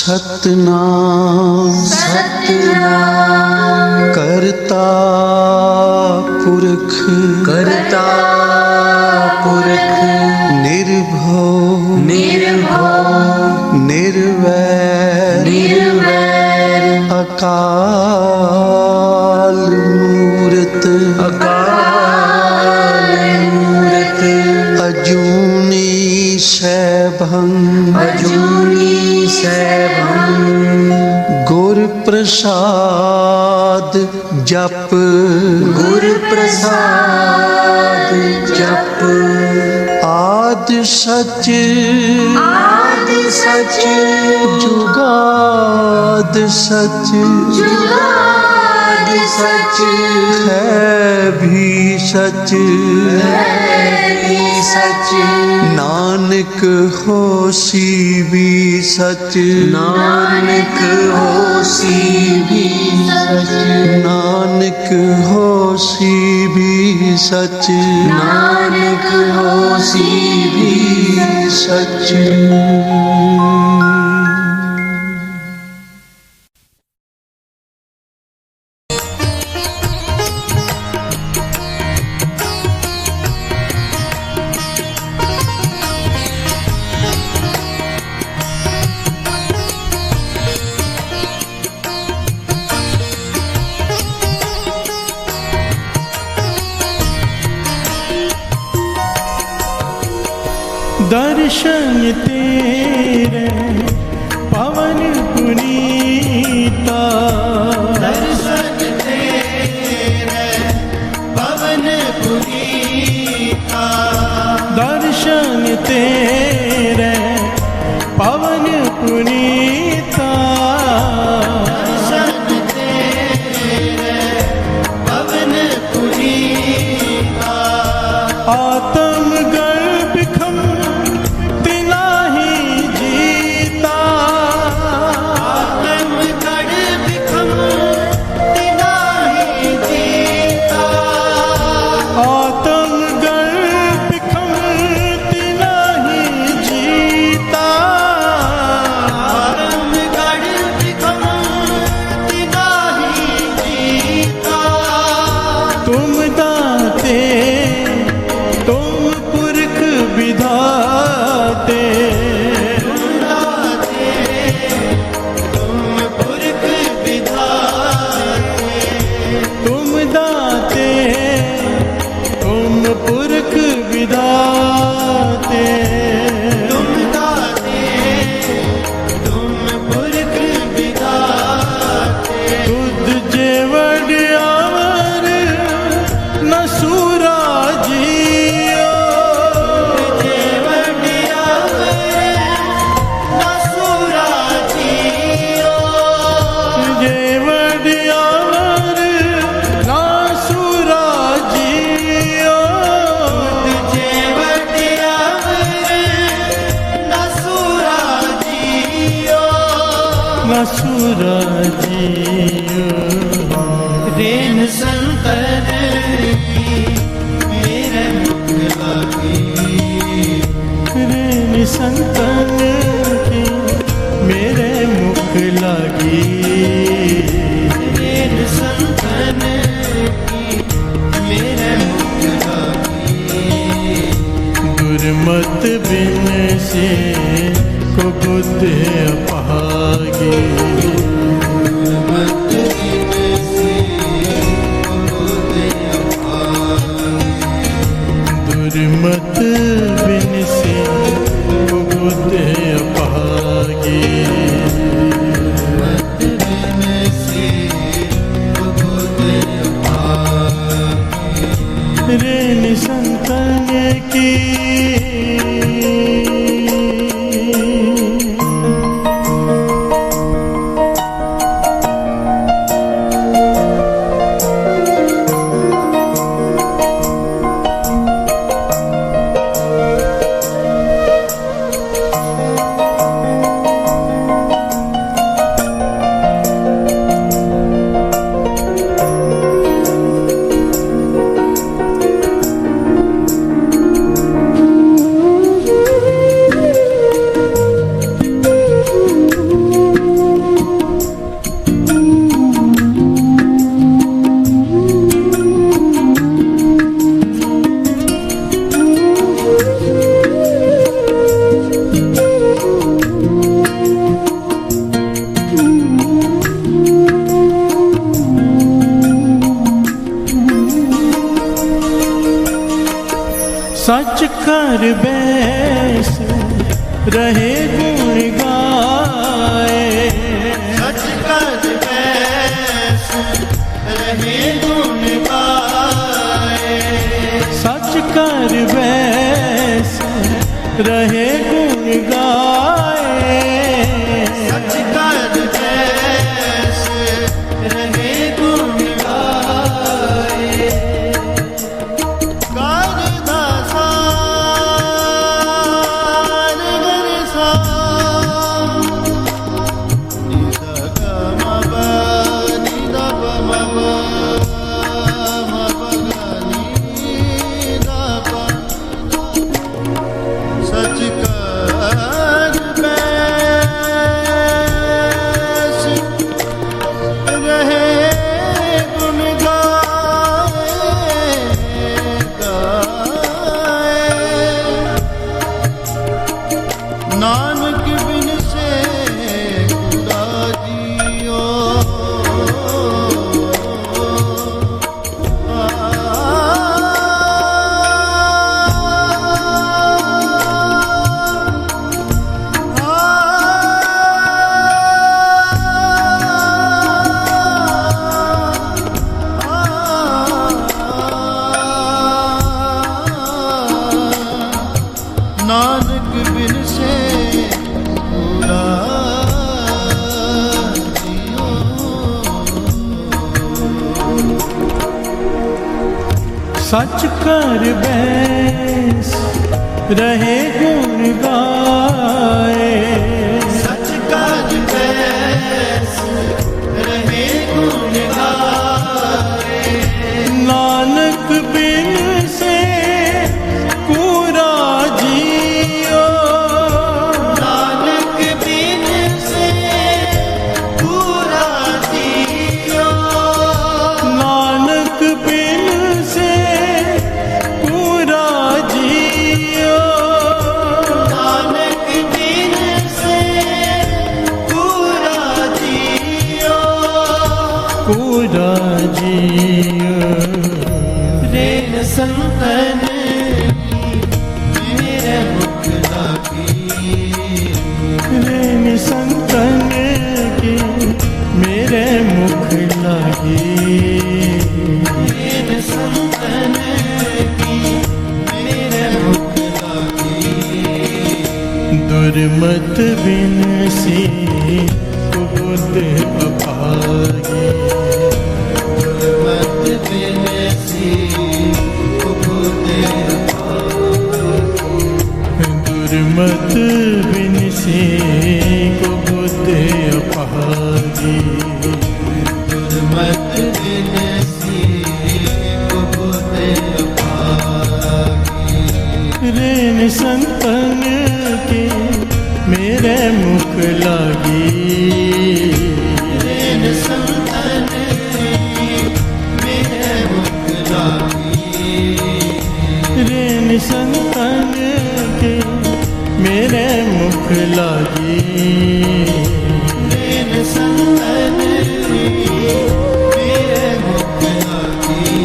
सतनाम सतनाम करता पुरख करता पुरख निर्भव निर्भव निर्वैर निर्वैर अकाल मूरत अकाल मूरत अजूनी सैभं अजूनी सैभं गुर प्रसाद जप गुर प्रसाद जप आद सच आदि सच जुगाद सच जुगाद सच है भी सच है भी सच नानक होसी भी सच नानक होसी भी सच नानक होसी भी सच नानक होसी भी सच दर्शन तेरे पवन पुनीता दर्शन तेरे पवन पुनीता दर्शन तेरे पवन पुनीता दर्शन तेरे पवन पुनीता आत्म गर्भ खम रेन संतर की मेरे मुख लागी रेन संतन की मेरे मुख लागी रेन संतन की मेरे मुख लागी दुर्मत बिन से को बुद्ध अपागी मत बिन से बुद्ध अपागी मत बिन से बुद्ध अपागी रेन संतन की सच कर बैस रहे गुण गाए, सच कर बैस रहे गुण गाए, सच कर बैस रहे गुण गाए, सच कर बैस रहे गुण गाए। नानक बिन से खुदा जियो, नानक बिन से खुदा जियो। सच कर बैस रहे गुण गाए, सच कर बैस रहे गुण गाए, नानक बिन से पूरा जियो, नानक बिन से पूरा जियो, नानक बिन से पूरा जियो, नानक बिन से पूरा जियो, पूरा जियो। रेन संतन मेरे मुख लागी, रेन संतन की मेरे मुख लागी, रेन संतन की मेरे मुख लागी, दुर्मत बिन सी बुद्ध अभागी, मत बिन सी बुद्ध दुर्मत बिन सी को बुद्ध अभागी, दुर्मत बिन सी बुद्ध अभागी, रेन संतन की मेरे मुख लागी, रेन संतन की मेरे मुख लागी, रेन संतन की मेरे मुख लागी, रेन संतन की मेरे मुख लागी,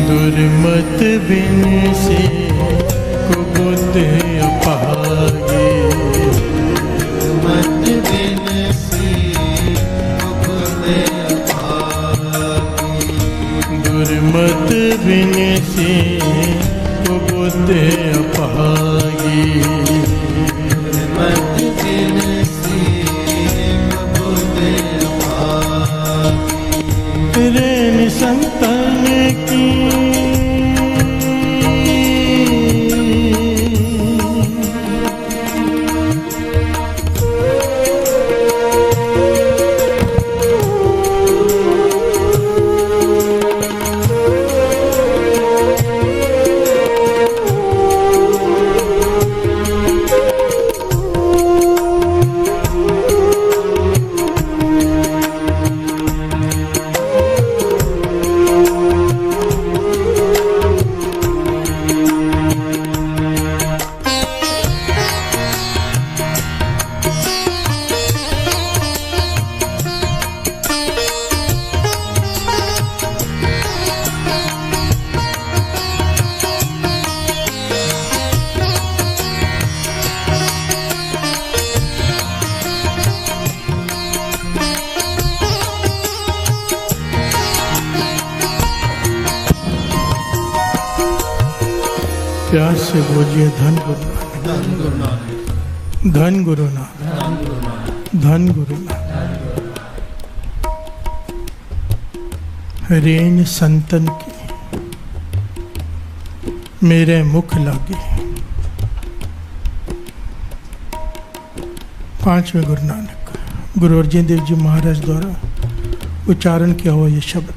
दुर्मत बिन से को बुद्ध अभागी, मत बिन सी बुद्ध अभागी, दुर्मत बिन से को बुद्ध अभागी, मत बिन सी बुद्ध अभागी, रेन संतन की प्यार से बोलिए धन गुरु नानक, ਧੰਨ ਗੁਰੂ ਨਾਨਕ, धन गुरु नानक, ਧੰਨ ਗੁਰੂ ਨਾਨਕ, धन गुरु नानक। रेन संतन की मेरे मुख लागे। पांचवें गुरु नानक गुरु अर्जन देव जी महाराज द्वारा उच्चारण किया हुआ ये शब्द।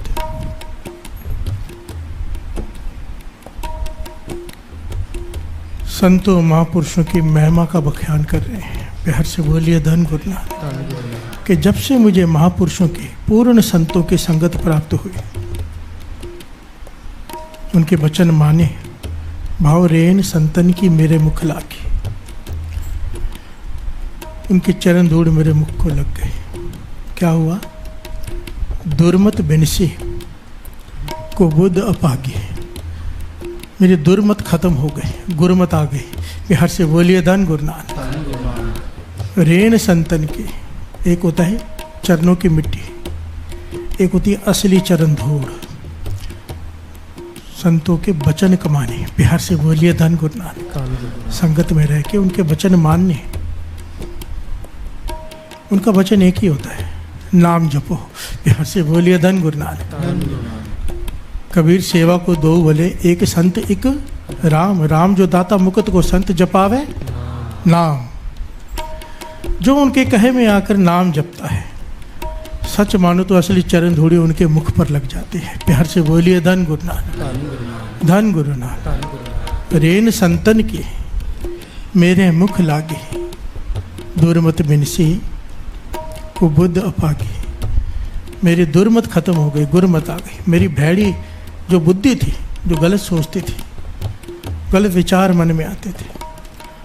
संतों महापुरुषों की महिमा का बखान कर रहे हैं। प्यार से बोलिए धन गुरु नानक। ਧੰਨ ਗੁਰੂ ਨਾਨਕ, कि जब से मुझे महापुरुषों की पूर्ण संतों की संगत प्राप्त हुई, उनके वचन माने, भाव रेन संतन की मेरे मुख लागी, उनके चरण धूड़ मेरे मुख को लग गई। क्या हुआ? दुर्मत बिनसी को बुद्ध अपागी, मेरी दुर्मत खत्म हो गई, गुरमत आ गई। बिहार से बोलिए धन गुरु नानक। ਧੰਨ ਗੁਰੂ ਨਾਨਕ, रेन संतन की, एक होता है चरणों की मिट्टी, एक होती है असली चरण धूड़। संतों के वचन कमाने, बिहार से बोलिए धन गुरु नानक। ਧੰਨ ਗੁਰੂ संगत में रह के उनके वचन मानने। उनका वचन एक ही होता है, नाम जपो। बिहार से बोलिए धन गुरु नानक। ਧੰਨ ਗੁਰੂ ਨਾਨਕ, कबीर सेवा को दो भले, एक संत एक राम। राम जो दाता मुकुत को संत जपावे नाम। जो उनके कहे में आकर नाम जपता है, सच मानो तो असली चरण धूड़ी उनके मुख पर लग जाती है। प्यार से बोलिए धन गुरु नानक, ਧੰਨ ਗੁਰੂ ਨਾਨਕ, धन गुरु नानक। ਧੰਨ ਗੁਰੂ ਨਾਨਕ, रेन संतन की मेरे मुख लागे, दुर्मत बिनसी को बुद्ध अपागी। मेरी दुर्मत खत्म हो गई, गुरमत आ गई। मेरी भैड़ी जो बुद्धि थी, जो गलत सोचती थी, गलत विचार मन में आते थे,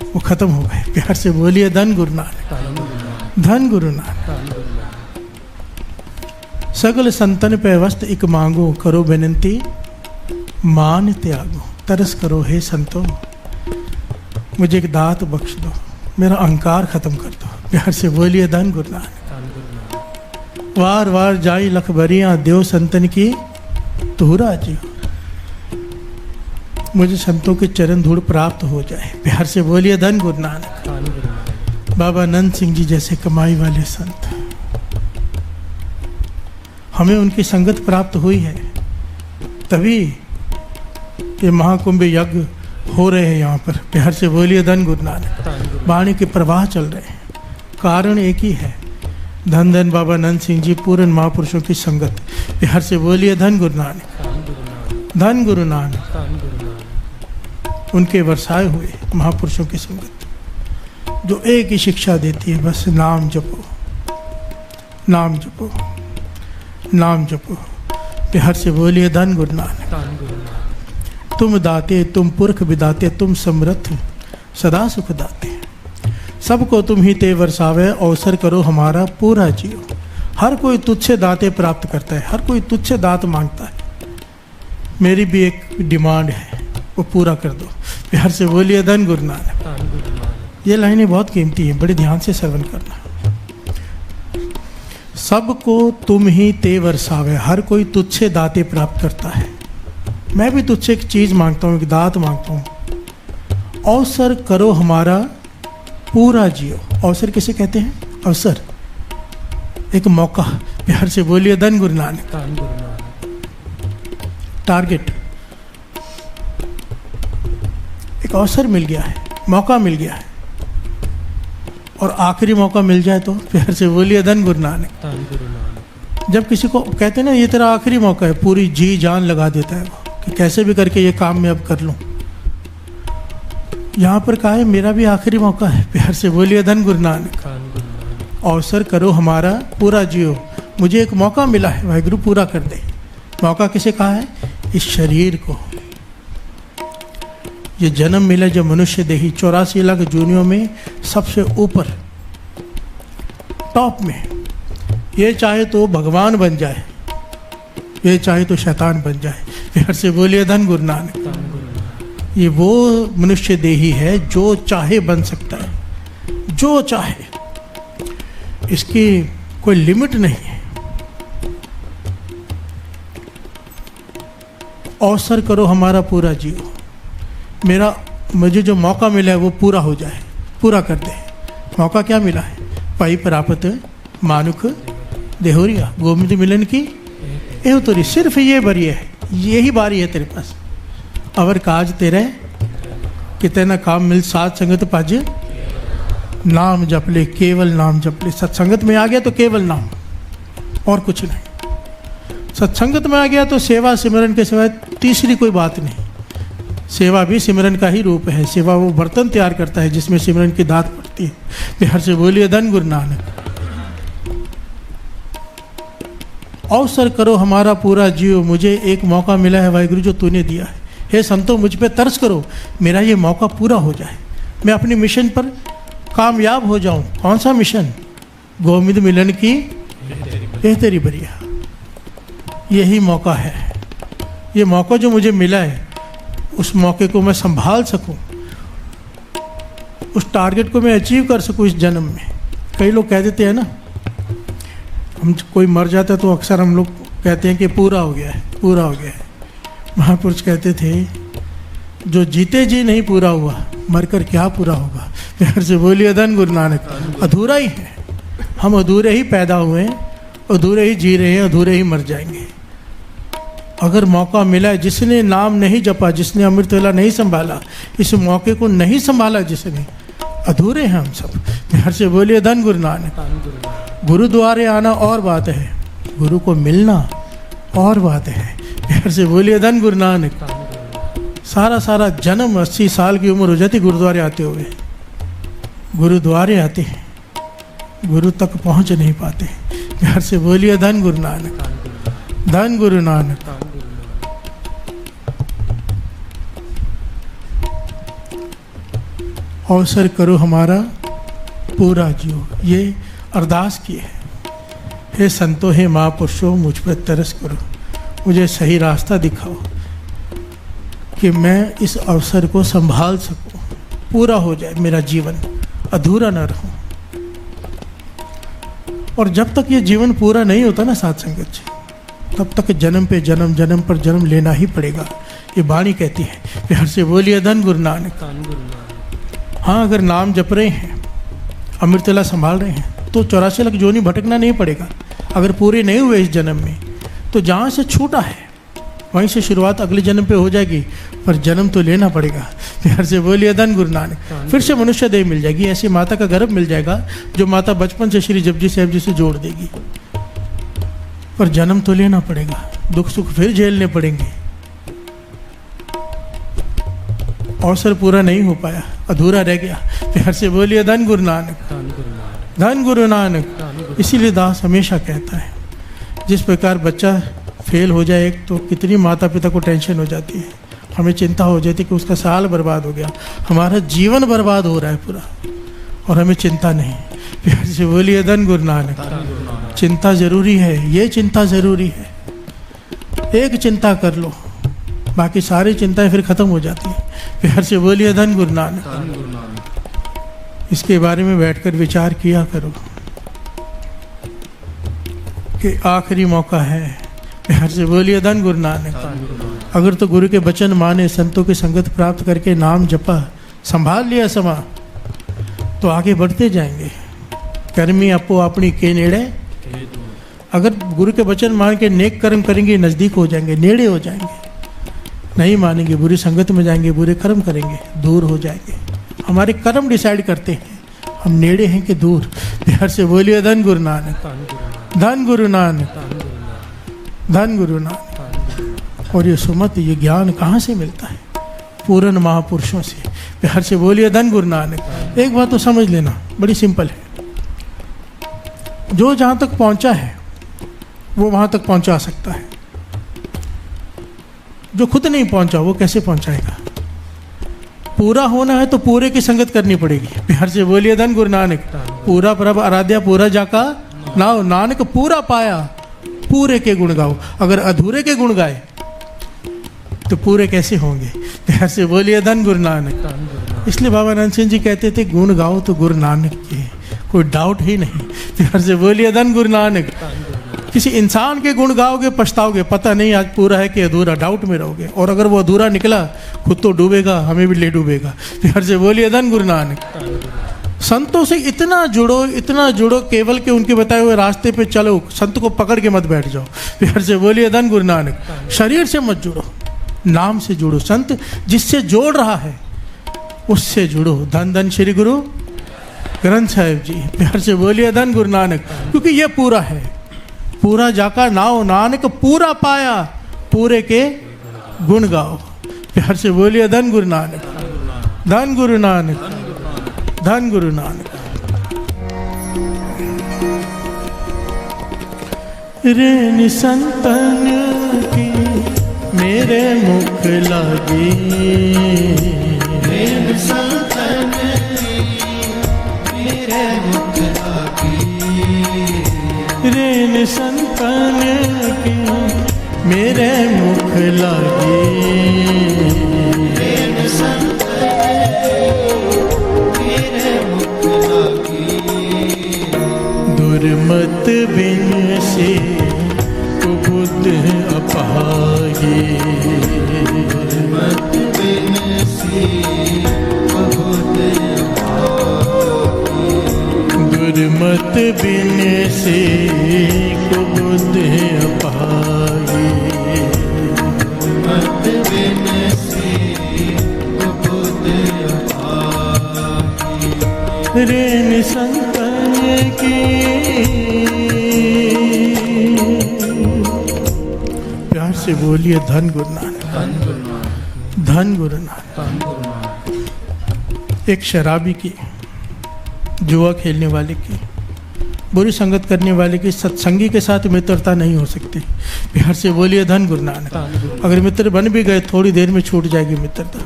वो खत्म हो गए। प्यार से बोलिए धन गुरु नानक, ਧੰਨ ਗੁਰੂ ਨਾਨਕ, धन गुरु नानक। ਧੰਨ ਗੁਰੂ ਨਾਨਕ, सगल संतन पे वस्त एक मांगो, करो बेनती मान त्यागो। तरस करो हे संतों, मुझे एक दात बख्श दो, मेरा अहंकार खत्म कर दो। प्यार से बोलिए धन गुरु नानक। ਧੰਨ ਗੁਰੂ ਨਾਨਕ, वार वार जाई लख बरियां, देव संतन की तुहरा जी। मुझे संतों के चरण धूड़ प्राप्त हो जाए। प्यार से बोलिए धन गुरु नानक। ਧੰਨ ਗੁਰੂ ਨਾਨਕ, बाबा नंद सिंह जी जैसे कमाई वाले संत, हमें उनकी संगत प्राप्त हुई है, तभी ये महाकुंभ यज्ञ हो रहे हैं यहाँ पर। प्यार से बोलिए धन गुरु नानक। ਧੰਨ ਗੁਰੂ वाणी के प्रवाह चल रहे हैं, कारण एक ही है, धन धन बाबा नंद सिंह जी पूर्ण महापुरुषों की संगत। प्यार से बोलिए धन गुरु नानक, ਧੰਨ ਗੁਰੂ ਨਾਨਕ, धन गुरु नानक। ਧੰਨ ਗੁਰੂ ਨਾਨਕ, उनके वर्षाए हुए महापुरुषों की संगत, जो एक ही शिक्षा देती है, बस नाम जपो, नाम जपो, नाम जपो। प्यार से बोलिए धन गुरु नानक। ਧੰਨ ਗੁਰੂ ਨਾਨਕ, तुम दाते, तुम पुरख विदाते, तुम समर्थ सदा सुख दाते। सबको तुम ही ते वर्षावे, अवसर करो हमारा पूरा जियो। हर कोई तुझसे दाते प्राप्त करता है, हर कोई तुझसे दात मांगता है। मेरी भी एक डिमांड है, वो पूरा कर दो। प्यार से बोलिए धन गुरु नानक। ਧੰਨ ਗੁਰੂ ਨਾਨਕ, ये लाइनें बहुत कीमती हैं, बड़े ध्यान से श्रवण करना। सबको तुम ही ते वर्षावे, हर कोई तुझसे दाते प्राप्त करता है। मैं भी तुझसे एक चीज़ मांगता हूँ, एक दात मांगता हूँ। अवसर करो हमारा पूरा जियो। अवसर किसे कहते हैं? अवसर, एक मौका। प्यार से बोलिए धन गुरु नानक। ਧੰਨ ਗੁਰੂ ਨਾਨਕ, टारगेट, एक अवसर मिल गया है, मौका मिल गया है, और आखिरी मौका मिल जाए तो प्यार से बोलिए धन गुरु नानक। ਧੰਨ ਗੁਰੂ ਨਾਨਕ, जब किसी को कहते हैं ना ये तेरा आखिरी मौका है, पूरी जी जान लगा देता है वो कि कैसे भी करके ये काम मैं अब कर लूँ। यहाँ पर कहा है मेरा भी आखिरी मौका है। प्यार से बोलिए धन गुरु नानक। ਧੰਨ ਗੁਰੂ ਨਾਨਕ, अवसर करो हमारा पूरा जियो। मुझे एक मौका मिला है, वाहिगुरु पूरा कर दे। मौका किसे कहा है? इस शरीर को। ये जन्म मिला जब मनुष्य देही 84 लाख जूनियों में सबसे ऊपर टॉप में, ये चाहे तो भगवान बन जाए, ये चाहे तो शैतान बन जाए। प्यार से बोलिए धन गुरु नानक। ਧੰਨ ਗੁਰੂ ਨਾਨਕ, ये वो मनुष्य देही है जो चाहे बन सकता है, जो चाहे, इसकी कोई लिमिट नहीं है। अवसर करो हमारा पूरा जियो। मेरा मुझे जो मौका मिला है वो पूरा हो जाए, पूरा कर दे। मौका क्या मिला है? पाई प्राप्त मानुख देहोरिया, गोविंद मिलन की एहो तोरी, सिर्फ ये बारी है, यही बारी है तेरे पास। अवर काज तेरे कितने ना काम मिल, साथ संगत पाज नाम जप ले, केवल नाम जप ले। सत्संगत में आ गया तो केवल नाम और कुछ नहीं। सत्संगत में आ गया तो सेवा सिमरन के सिवाय तीसरी कोई बात नहीं। सेवा भी सिमरन का ही रूप है। सेवा वो बर्तन तैयार करता है जिसमें सिमरन की दात पड़ती है। बिहार से बोलिए धन गुरु नानक। अवसर करो हमारा पूरा जियो, मुझे एक मौका मिला है वाहिगुरु जो तूने दिया है। हे संतों मुझ पे तरस करो, मेरा ये मौका पूरा हो जाए, मैं अपनी मिशन पर कामयाब हो जाऊं। कौन सा मिशन? गोविंद मिलन की ये तेरी बरिया। यही मौका है। ये मौका जो मुझे मिला है उस मौके को मैं संभाल सकूं, उस टारगेट को मैं अचीव कर सकूं इस जन्म में। कई लोग कह देते हैं ना, हम कोई मर जाता है तो अक्सर हम लोग कहते हैं कि पूरा हो गया है, पूरा हो गया है। महापुरुष कहते थे जो जीते जी नहीं पूरा हुआ, मरकर क्या पूरा होगा। प्यार से बोलिए धन गुरु नानक। अधूरा ही है, हम अधूरे ही पैदा हुए हैं, अधूरे ही जी रहे हैं, अधूरे ही मर जाएंगे। अगर मौका मिला है, जिसने नाम नहीं जपा, जिसने अमृत वेला नहीं संभाला, इस मौके को नहीं संभाला जिसने, अधूरे हैं हम सब। प्यार से बोलिए धन गुरु नानक। गुरुद्वारे आना और बात है, गुरु को मिलना और बात है। प्यार से बोलिए धन गुरु नानक। सारा जन्म 80 साल की उम्र हो जाती गुरुद्वारे आते हुए। गुरुद्वारे आते हैं, गुरु तक पहुंच नहीं पाते। प्यार से बोलिए धन गुरु नानक, धन गुरु नानक। अवसर करो हमारा पूरा जियो, ये अरदास की है। हे संतो, हे महापुरुषों, मुझ पर तरस करो, मुझे सही रास्ता दिखाओ कि मैं इस अवसर को संभाल सकूं, पूरा हो जाए मेरा जीवन, अधूरा न रहूं। और जब तक ये जीवन पूरा नहीं होता ना साथ संगत से, तब तक जन्म पे जन्म, जन्म पर जन्म लेना ही पड़ेगा। ये वाणी कहती है। प्यार से बोलिए धन गुरु नानक। हाँ, अगर नाम जप रहे हैं, अमृत वेला संभाल रहे हैं, तो 84 लाख जोनी भटकना नहीं पड़ेगा। अगर पूरे नहीं हुए इस जन्म में, तो जहाँ से छूटा है वहीं से शुरुआत अगले जन्म पे हो जाएगी, पर जन्म तो लेना पड़ेगा। प्यार से बोलिए धन गुरु नानक। फिर से मनुष्य देह मिल जाएगी, ऐसी माता का गर्भ मिल जाएगा जो माता बचपन से श्री जपजी साहब जी से जोड़ देगी। पर जन्म तो लेना पड़ेगा, दुख सुख फिर झेलने पड़ेंगे। अवसर पूरा नहीं हो पाया, अधूरा रह गया। प्यार से बोलिए धन गुरु नानक, धन गुरु नानक। इसीलिए दास हमेशा कहता है, जिस प्रकार बच्चा फेल हो जाए एक, तो कितनी माता पिता को टेंशन हो जाती है, हमें चिंता हो जाती है कि उसका साल बर्बाद हो गया, हमारा जीवन बर्बाद हो रहा है पूरा, और हमें चिंता नहीं। प्यार से बोलिए धन गुरु नानक। चिंता जरूरी है, ये चिंता जरूरी है। एक चिंता कर लो, बाकी सारी चिंताएं फिर खत्म हो जाती है। प्यार से बोलिए धन गुरु नानक। इसके बारे में बैठकर विचार किया करो कि आखिरी मौका है। प्यार से बोलिए धन गुरु नानक। अगर तो गुरु के वचन माने, संतों की संगत प्राप्त करके नाम जपा, संभाल लिया समा, तो आगे बढ़ते जाएंगे। कर्मी अपो अपनी के नेड़े। अगर गुरु के वचन मान के नेक कर्म करेंगे, नज़दीक हो जाएंगे, नेड़े हो जाएंगे। नहीं मानेंगे, बुरी संगत में जाएंगे, बुरे कर्म करेंगे, दूर हो जाएंगे। हमारे कर्म डिसाइड करते हैं हम नेड़े हैं कि दूर। प्यार से बोलिए धन गुरु नानक, धन गुरु नानक, धन गुरु नानक। और ये सुमत, ये ज्ञान कहाँ से मिलता है? पूर्ण महापुरुषों से। प्यार से बोलिए धन गुरु नानक। एक बात तो समझ लेना, बड़ी सिंपल है। जो जहाँ तक पहुँचा है वो वहाँ तक पहुँचा सकता है, जो खुद नहीं पहुँचा वो कैसे पहुँचाएगा? पूरा होना है तो पूरे की संगत करनी पड़ेगी। प्यार से बोलिए धन गुरु नानक। पूरा प्रभ आराध्या पूरा जाका नाव, नानक पूरा पाया पूरे के गुण गाओ। अगर अधूरे के गुण गाए तो पूरे कैसे होंगे? प्यार से बोलिए धन गुरु नानक। इसलिए बाबा नानक सिंह जी कहते थे, गुण गाओ तो गुरु नानक के, कोई डाउट ही नहीं। प्यार से बोलिए धन गुरु नानक। किसी इंसान के गुण गाओगे पछताओगे, पता नहीं आज पूरा है कि अधूरा, डाउट में रहोगे। और अगर वो अधूरा निकला खुद तो डूबेगा, हमें भी ले डूबेगा। प्यार से बोलिए धन गुरु नानक। संतों से इतना जुड़ो केवल कि उनके बताए हुए रास्ते पे चलो, संत को पकड़ के मत बैठ जाओ। प्यार से बोलिए धन गुरु नानक। शरीर से मत जुड़ो, नाम से जुड़ो। संत जिससे जोड़ रहा है उससे जुड़ो। धन धन श्री गुरु ग्रंथ साहिब जी। प्यार से बोलिए धन गुरु नानक। क्योंकि ये पूरा है, पूरा जाका नाओ नानक पूरा पाया, पूरे के गुण गाओ। प्यार से बोलिए धन गुरु नानक। धन गुरु नानक, धन गुरु नानक। रेन संतन की मेरे मुख लागे, रेन संतन मेरे मुख लागे, रेन संतन की मेरे मुख लागे, रेन संतन मेरे मुख लागे। दुर्मत बिन से बुद्ध अपागे, दुर्मत बिन से बुद्ध अपागे, दुर्मत बिन से बुद्ध अपागे, दुर्मत बिन से बुद्ध अपागे। रेन संतन की से बोलिए धन गुरु नानक। धन गुरु नानक। एक शराबी की, जुआ खेलने वाले की, बुरी संगत करने वाले की सत्संगी के साथ मित्रता नहीं हो सकती। प्यार से बोलिए धन गुरु नानक। अगर मित्र बन भी गए थोड़ी देर में छूट जाएगी मित्रता,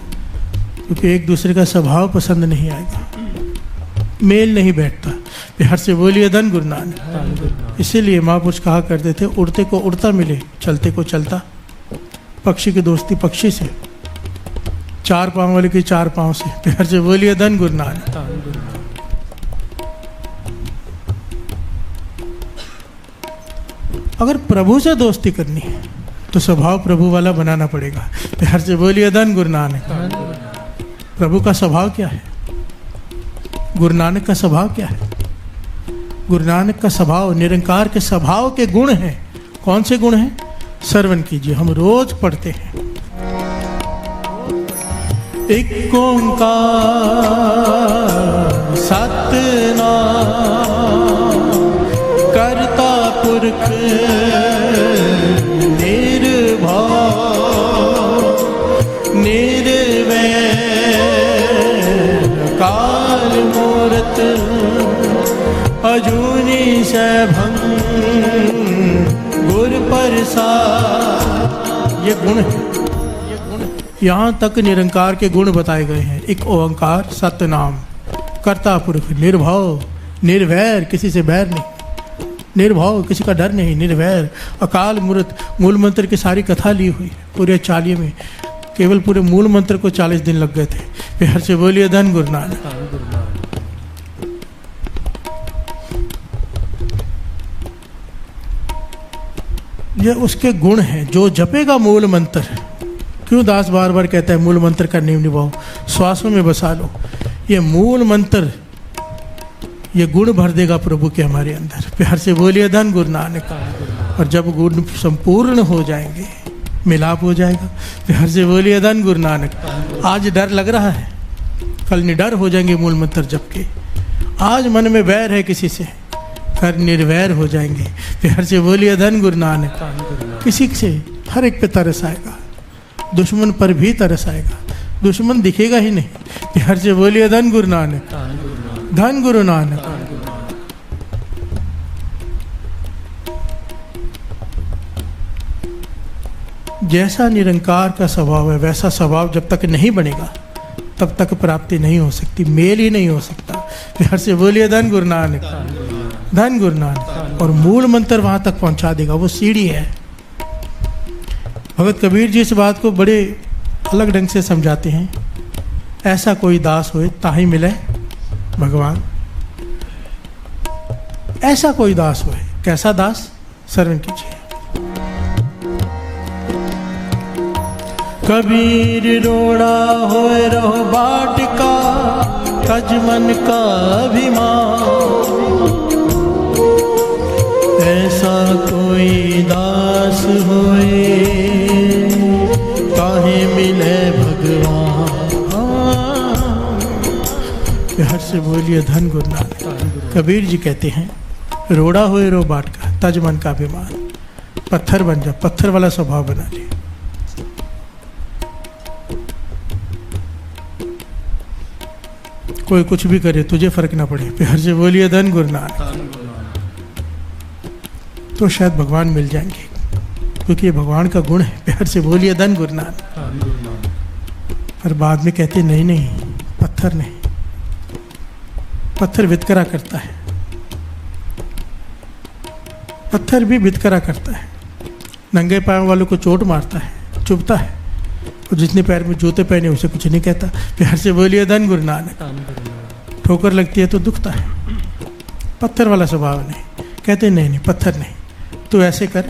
क्योंकि एक दूसरे का स्वभाव पसंद नहीं आएगा, मेल नहीं बैठता। प्यार से बोलिए धन गुरु नानक। इसीलिए महापुरुष कहा करते थे, उड़ते को उड़ता मिले, चलते को चलता। पक्षी की दोस्ती पक्षी से, चार पांव वाले की चार पांव से। प्यार से बोलिए धन गुरु नानक। अगर प्रभु से दोस्ती करनी है तो स्वभाव प्रभु वाला बनाना पड़ेगा। प्यार से बोलिए धन गुरु नानक। प्रभु का स्वभाव क्या है? गुरु नानक का स्वभाव क्या है? गुरु नानक का स्वभाव निरंकार के स्वभाव के गुण हैं। कौन से गुण हैं? श्रवण कीजिए, हम रोज पढ़ते हैं। एक ओंकार सतनाम करता पुरख निर्भव निर्वैर काल मूरत अजूनी सैभं गुर प्रसाद। ये गुण है, यहाँ तक निरंकार के गुण बताए गए हैं। एक ओंकार सतनाम कर्ता पुरुष निर्भव निर्वैर, किसी से बैर नहीं, निर्भव किसी का डर नहीं, निर्वैर अकाल मूर्त। मूल मंत्र की सारी कथा ली हुई पूरे 40 में, केवल पूरे मूल मंत्र को 40 दिन लग गए थे। प्यार से बोलिए धन गुरु नानक। ये उसके गुण हैं। जो जपेगा मूल मंत्र, क्यों दास बार बार कहता है मूल मंत्र का नियम निभाओ, श्वासों में बसा लो। ये मूल मंत्र ये गुण भर देगा प्रभु के हमारे अंदर। प्यार से बोलिए धन गुरु नानक। और जब गुण संपूर्ण हो जाएंगे, मिलाप हो जाएगा। प्यार से बोलिए धन गुरु नानक। आज डर लग रहा है, कल निडर हो जाएंगे मूल मंत्र जप के। आज मन में वैर है किसी से, कर निर्वैर हो जाएंगे। प्यार से बोलिए धन गुरु नानक। किसी से हर एक पे तरस आएगा, दुश्मन पर भी तरस आएगा, दुश्मन दिखेगा ही नहीं। प्यार से बोलिए धन गुरु नानक। धन गुरु नानक। जैसा निरंकार का स्वभाव है वैसा स्वभाव जब तक नहीं बनेगा तब तक प्राप्ति नहीं हो सकती, मेल ही नहीं हो सकता। प्यार से बोलिए धन गुरु नानक। धन गुरु नानक। और मूल मंत्र वहां तक पहुंचा देगा, वो सीढ़ी है। भगत कबीर जी इस बात को बड़े अलग ढंग से समझाते हैं। ऐसा कोई दास होए ताही मिले भगवान। ऐसा कोई दास होए, कैसा दास? श्रवण कीजिए। कबीर रोड़ा होए रहो बाट का, तज मन का अभिमान, ऐसा कोई दास होए काहे मिले भगवान। हर से बोलिए धन गुरु नानक। कबीर जी कहते हैं रोड़ा होए रो बाट का, तज मन का अभिमान, पत्थर बन जा, पत्थर वाला स्वभाव बना ले। कोई कुछ भी करे तुझे फर्क ना पड़े, प्यार से बोलिए धन गुरु नानक। तो शायद भगवान मिल जाएंगे, क्योंकि ये भगवान का गुण है। प्यार से बोलिए धन गुरु नानक। पर बाद में कहते नहीं नहीं, पत्थर नहीं, पत्थर वितकरा करता है, पत्थर भी वितकरा करता है, नंगे पैरों वालों को चोट मारता है, चुभता है, और जितने पैर में जूते पहने उसे कुछ नहीं कहता। प्यार से बोलिए धन गुरु नानक। ठोकर लगती है तो दुखता है, पत्थर वाला स्वभाव नहीं। कहते नहीं नहीं, पत्थर नहीं, तू ऐसे कर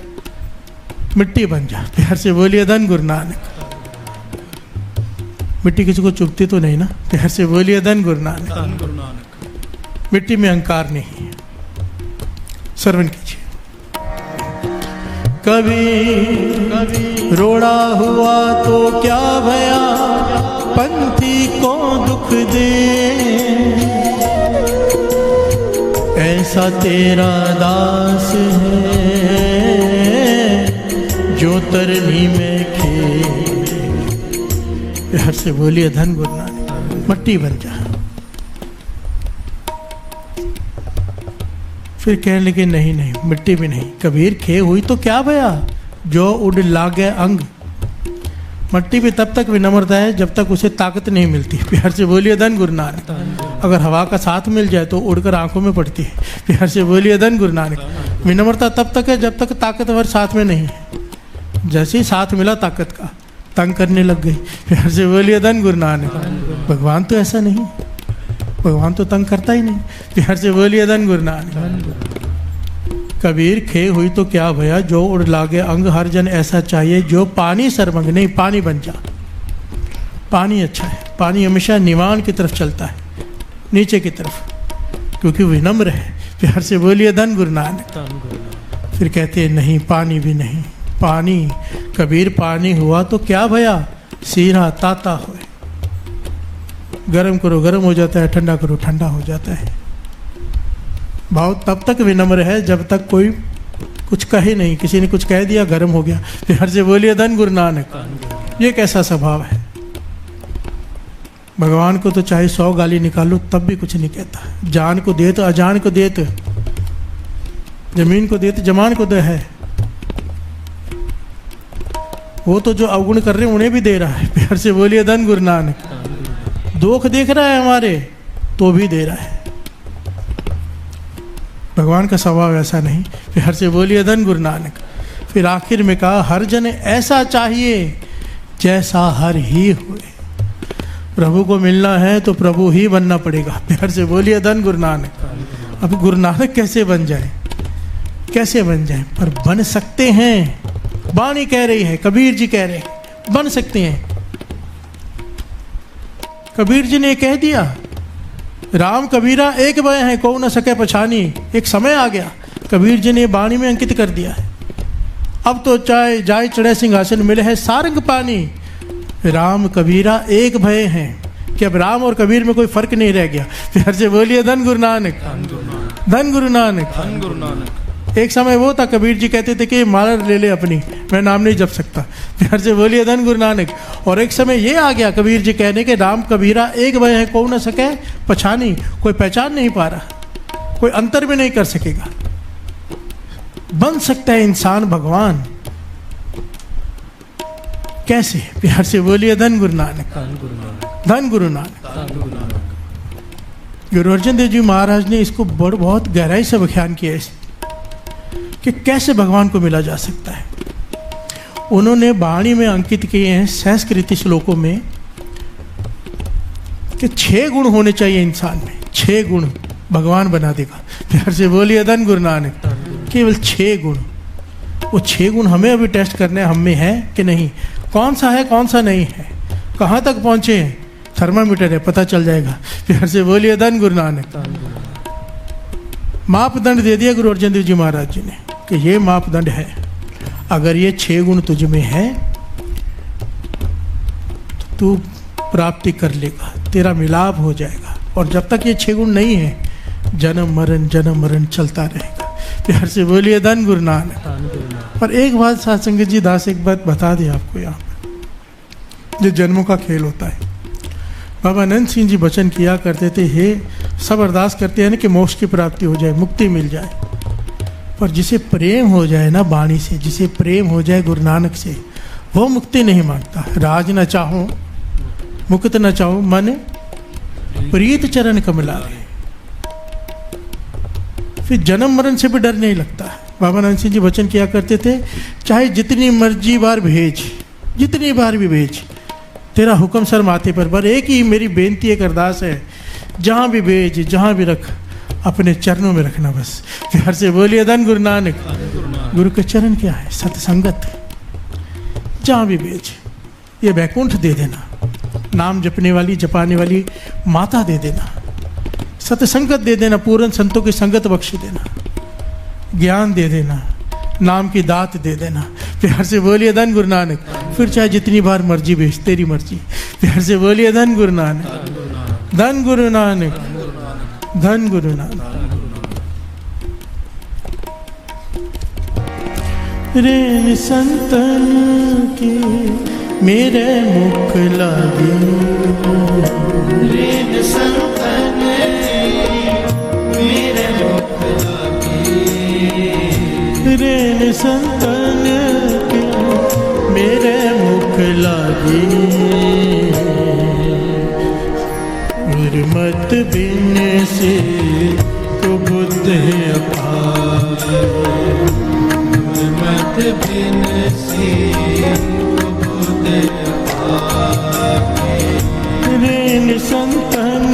मिट्टी बन जा। प्यार से बोलिए धन गुरु नानक। मिट्टी किसी को चुभती तो नहीं ना, प्यार से बोलिए धन गुरु नानक। मिट्टी में अहंकार नहीं है। श्रवण कीजिए। कभी रोड़ा हुआ तो क्या भया, पंथी को दुख दे, ऐसा तेरा दास है जो तरनी में खे। प्यार से बोलिए धन गुरु नानक। मट्टी बन जा। फिर कहने लगे नहीं नहीं, मिट्टी भी नहीं। कबीर खे हुई तो क्या भया, जो उड़ लागे अंग। मट्टी भी तब तक विनम्रता है जब तक उसे ताकत नहीं मिलती। प्यार से बोलिए धन गुरु नानक। अगर हवा का साथ मिल जाए तो उड़कर आंखों में पड़ती है। प्यार से बोलिए धन गुरु नानक। विनम्रता तब तक है जब तक ताकतवर साथ में नहीं है। जैसे ही साथ मिला ताकत का, तंग करने लग गई। प्यार से बोलिए धन गुरु नानक। भगवान तो ऐसा नहीं, भगवान तो तंग करता ही नहीं। प्यार से बोलिए धन गुरु नानक। कबीर खे हुई तो क्या भया, जो उड़ लागे अंग। हर जन ऐसा चाहिए जो पानी सरमंग नहीं, पानी बन जा। पानी अच्छा है, पानी हमेशा निवान की तरफ चलता है, नीचे की तरफ, क्योंकि विनम्र है। प्यार से बोलिए धन गुरु नानक। फिर कहते हैं नहीं, पानी भी नहीं। पानी, कबीर पानी हुआ तो क्या भया, सीरा ताता होए। गर्म करो गर्म हो जाता है, ठंडा करो ठंडा हो जाता है। भाव तब तक विनम्र है जब तक कोई कुछ कहे नहीं। किसी ने कुछ कह दिया, गर्म हो गया। प्यार से बोलिए धन गुरु नानक। ये कैसा स्वभाव है। भगवान को तो चाहे 100 गाली निकालो तब भी कुछ नहीं कहता। जान को देत अजान को देत, जमीन को देत जमान को दे है। वो तो जो अवगुण कर रहे हैं उन्हें भी दे रहा है। प्यार से बोलिए धन गुरु नानक। दुख देख रहा है हमारे तो भी दे रहा है। भगवान का स्वभाव ऐसा नहीं। प्यार से बोलिए धन गुरु नानक। फिर आखिर में कहा हर जन ऐसा चाहिए जैसा हर ही हुए। प्रभु को मिलना है तो प्रभु ही बनना पड़ेगा। प्यार से बोलिए धन गुरु नानक। अब गुरु नानक कैसे बन जाए, कैसे बन जाए, पर बन सकते हैं। वाणी कह रही है, कबीर जी कह रहे हैं बन सकते हैं। कबीर जी ने कह दिया, राम कबीरा एक भय है को न सके पछानी। एक समय आ गया, कबीर जी ने वाणी में अंकित कर दिया है। अब तो चाहे जाय चढ़े सिंहासन मिले है सारंग पानी। राम कबीरा एक भय हैं कि अब राम और कबीर में कोई फर्क नहीं रह गया। प्यार से बोलिए धन गुरु नानक। धन गुरु नानक। धन गुरु नानक। एक समय वो था, कबीर जी कहते थे कि माला ले ले अपनी, मैं नाम नहीं जप सकता। प्यार से बोलिए धन गुरु नानक। और एक समय ये आ गया कबीर जी कहने के राम कबीरा एक भय है को न सके पछानी। कोई पहचान नहीं पा रहा, कोई अंतर भी नहीं कर सकेगा। बन सकता है इंसान भगवान कैसे। प्यार से बोलिए धन गुरु नानक। धन गुरु नानक। गुरु अर्जन देव जी महाराज ने इसको बहुत गहराई से व्याख्यान किया है कि कैसे भगवान को मिला जा सकता है। उन्होंने वाणी में अंकित किए हैं संस्कृत श्लोकों में कि 6 गुण होने चाहिए इंसान में। 6 गुण भगवान बना देगा। प्यार से बोलिए धन गुरु नानक। केवल 6 गुण, वो 6 गुण हमें अभी टेस्ट करने हम में है कि नहीं, कौन सा है कौन सा नहीं है, कहाँ तक पहुँचे हैं, थर्मामीटर है, पता चल जाएगा। प्यार से बोलिए धन गुरु नानक। मापदंड दे दिया गुरु अर्जन देव जी महाराज जी ने कि ये मापदंड है, अगर ये 6 गुण तुझ में है तो तू प्राप्ति कर लेगा, तेरा मिलाप हो जाएगा। और जब तक ये 6 गुण नहीं है, जन्म मरण चलता रहेगा। प्यार से बोलिए धन गुरु नानक। पर एक बात साथ संगत जी दास एक बात बता दें आपको, यहाँ पर जो जन्मों का खेल होता है, बाबा अनंत सिंह जी वचन किया करते थे, हे सब अरदास करते हैं ना कि मोक्ष की प्राप्ति हो जाए, मुक्ति मिल जाए। पर जिसे प्रेम हो जाए ना वाणी से, जिसे प्रेम हो जाए गुरु नानक से, वो मुक्ति नहीं मांगता। राज न चाहो मुक्त न चाहो, मन प्रीत चरण कमलारे। फिर जन्म मरण से भी डर नहीं लगता। बाबा नानक सिंह जी वचन किया करते थे, चाहे जितनी मर्जी बार भेज, जितनी बार भी भेज, तेरा हुक्म सर माथे पर एक ही मेरी बेनती एक अरदास है, जहाँ भी भेज जहाँ भी रख, अपने चरणों में रखना बस। प्यार से बोलिए धन गुरु नानक। गुरु के चरण क्या है? सत्संगत। जहाँ भी भेज, ये वैकुंठ दे देना, नाम जपने वाली जपाने वाली माता दे देना, सत्संगत दे देना, पूर्ण संतों की संगत बख्श देना, ज्ञान दे देना, नाम की दात दे देना। प्यार से बोलिए धन गुरु नानक। फिर चाहे जितनी बार मर्जी भेज, तेरी मर्जी। प्यार से बोलिए धन गुरु नानक, धन गुरु नानक, धन गुरु नानक। रेन संतन के मेरे मुख लागे, रेन संतन मेरे मुख लागे, रेन संतन के मेरे मुख लागे। गुरमत बिन से तो बुद्ध अपार, गुरमत बिन से तो बुद्ध अपार। रेन संतन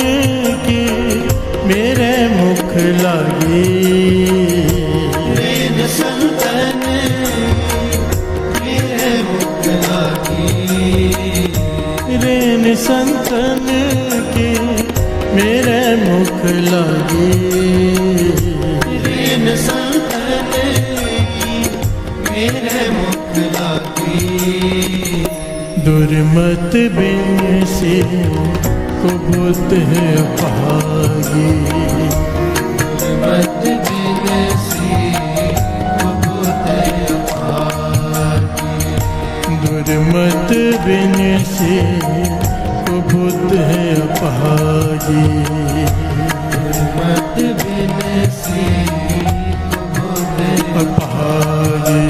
के मेरे मुख लागे, रेन संतन मेरे मुख लागे, रेन संतन के मेरे मुख लागे। रेन संतन मेरे मुख लागे। दुर्मत बिन से को बुद्ध अपागे, गुरमत बिन से तो बुद्ध अपार। दुर्मत बिन से को बुद्ध अपागे। गुरमत बिन से तो बुद्ध अपागे।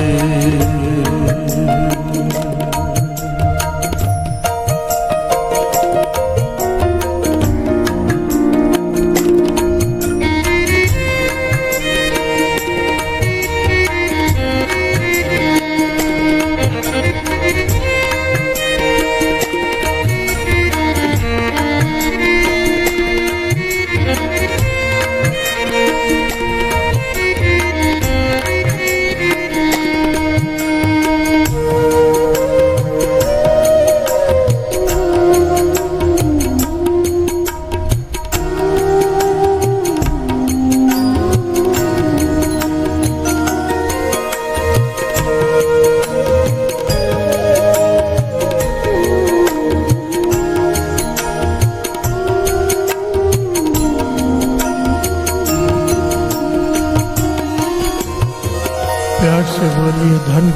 प्यार से बोलिए धन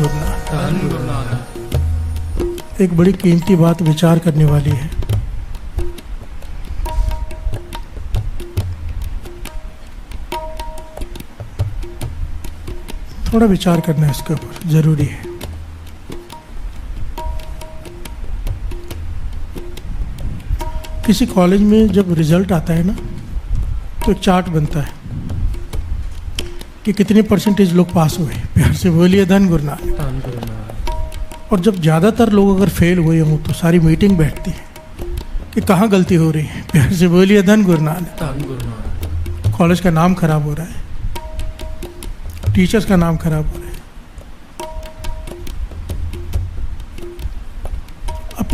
गुरु नानक। एक बड़ी कीमती बात विचार करने वाली है। थोड़ा विचार करना है इसके ऊपर, जरूरी है। किसी कॉलेज में जब रिजल्ट आता है ना, तो एक चार्ट बनता है कि कितने परसेंटेज लोग पास हुए। प्यार से बोलिए धन गुरु नानक। और जब ज़्यादातर लोग अगर फेल हुए हों तो सारी मीटिंग बैठती है कि कहाँ गलती हो रही है। प्यार से बोलिए धन गुरु नानक। कॉलेज का नाम खराब हो रहा है, टीचर्स का नाम खराब हो रहा है,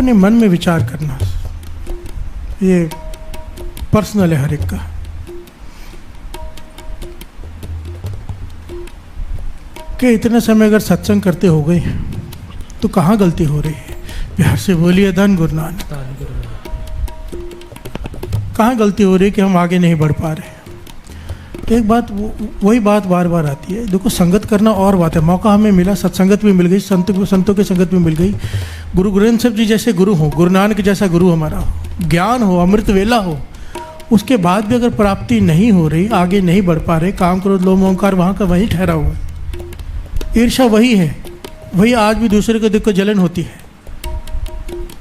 अपने मन में विचार करना, ये पर्सनल है हर एक का। कि इतने समय अगर सत्संग करते हो गए तो कहाँ गलती हो रही है? प्यार से बोलिए धन गुरु नानक। कहाँ गलती हो रही है कि हम आगे नहीं बढ़ पा रहे? एक बात, वही बात बार बार आती है। देखो, संगत करना और बात है। मौका हमें मिला, सत्संगत भी मिल गई, संतों की संगत भी मिल गई। गुरु ग्रंथ साहब जी जैसे गुरु हो, गुरु नानक जैसा गुरु हमारा हो, ज्ञान हो, अमृत वेला हो, उसके बाद भी अगर प्राप्ति नहीं हो रही, आगे नहीं बढ़ पा रहे, काम क्रोध लोभ अहंकार वहाँ का वहीं ठहरा हुआ है, ईर्ष्या वही है, वही आज भी दूसरे को देख कर जलन होती है।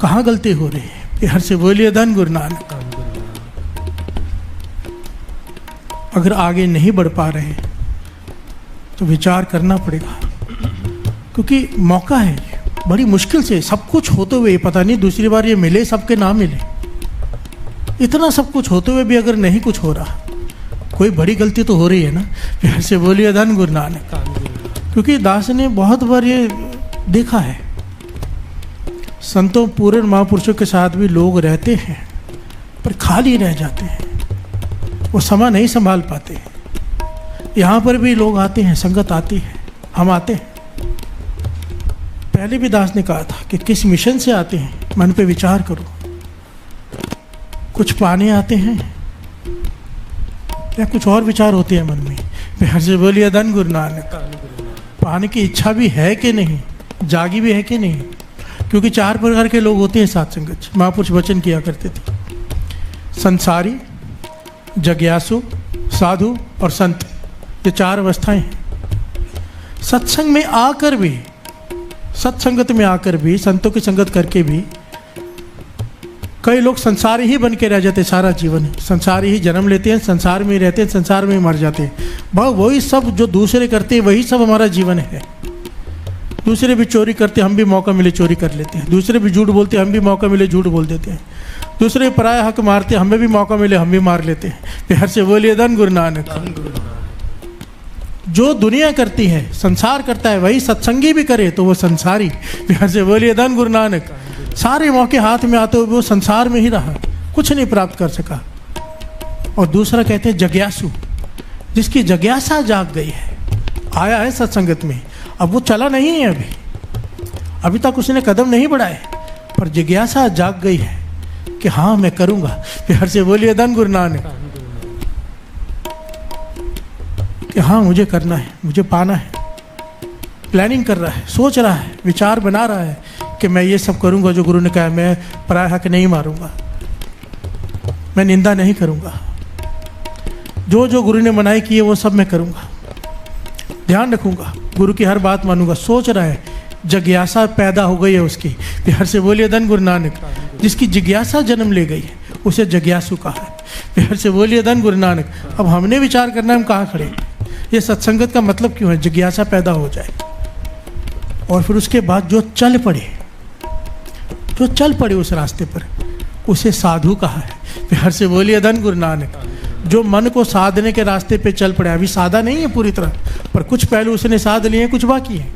कहाँ गलती हो रही है? प्यार से बोलिए धन गुरु नानक। अगर आगे नहीं बढ़ पा रहे तो विचार करना पड़ेगा, क्योंकि मौका है। बड़ी मुश्किल से सब कुछ होते हुए, पता नहीं दूसरी बार ये मिले सबके ना मिले, इतना सब कुछ होते हुए भी अगर नहीं कुछ हो रहा, कोई बड़ी गलती तो हो रही है ना। प्यार से बोलिए धन गुरु नानक। क्योंकि दास ने बहुत बार ये देखा है, संतों पूर्ण महापुरुषों के साथ भी लोग रहते हैं पर खाली रह जाते हैं, वो समय नहीं संभाल पाते। यहाँ पर भी लोग आते हैं, संगत आती है, हम आते हैं। पहले भी दास ने कहा था कि किस मिशन से आते हैं, मन पे विचार करो। कुछ पाने आते हैं या कुछ और विचार होते हैं मन में? प्यार से बोलिए धन गुरु नानक। पाने की इच्छा भी है कि नहीं, जागी भी है कि नहीं? क्योंकि 4 प्रकार के लोग होते हैं साथ संगत। महापुरुष वचन किया करते थे, संसारी, जिज्ञासु, साधु और संत, ये 4 अवस्थाएं हैं। सत्संग में आकर भी, सत्संगत में आकर भी, संतों की संगत करके भी कई लोग संसारी ही बन के रह जाते। सारा जीवन संसारी ही जन्म लेते हैं, संसार में ही रहते हैं, संसार में ही मर जाते हैं। भाव वही सब जो दूसरे करते हैं, वही सब हमारा जीवन है। दूसरे भी चोरी करते, हम भी मौका मिले चोरी कर लेते हैं। दूसरे भी झूठ बोलते, हम भी मौका मिले झूठ बोल देते हैं। दूसरे पराया हक मारते, हमें भी मौका मिले हम भी मार लेते हैं। प्यार से बोलिए धन गुरु नानक। जो दुनिया करती है, संसार करता है, वही सत्संगी भी करे तो वो संसारी। प्यार से बोलिए धन गुरु नानक। सारे मौके हाथ में आते हुए वो संसार में ही रहा, कुछ नहीं प्राप्त कर सका। और दूसरा कहते हैं जिज्ञासु, जिसकी जिज्ञासा जाग गई है, आया है सत्संगत में, अब वो चला नहीं है, अभी तक उसने कदम नहीं बढ़ाए, पर जिज्ञासा जाग गई है कि हाँ मैं करूँगा। प्यार से बोलिए धन गुरु नानक। कि हाँ मुझे करना है, मुझे पाना है। प्लानिंग कर रहा है, सोच रहा है, विचार बना रहा है कि मैं ये सब करूँगा जो गुरु ने कहा। मैं पराया हक नहीं मारूंगा, मैं निंदा नहीं करूँगा, जो जो गुरु ने मनाही की है वो सब मैं करूँगा, ध्यान रखूँगा, गुरु की हर बात मानूंगा। सोच रहा है, जिज्ञासा पैदा हो गई है उसकी। प्यार से बोलिए धन गुरु नानक। जिसकी जिज्ञासा जन्म ले गई है उसे जिज्ञासु कहा है। प्यार से बोलिए धन गुरु नानक। अब हमने विचार करना है हम कहाँ खड़े। ये सत्संगत का मतलब क्यों है? जिज्ञासा पैदा हो जाए और फिर उसके बाद जो चल पड़े, जो चल पड़े उस रास्ते पर, उसे साधु कहा है। प्यार से बोलिए धन गुरु नानक। जो मन को साधने के रास्ते पे चल पड़ा, अभी साधा नहीं है पूरी तरह, पर कुछ पहलू उसने साध लिए हैं, कुछ बाकी है,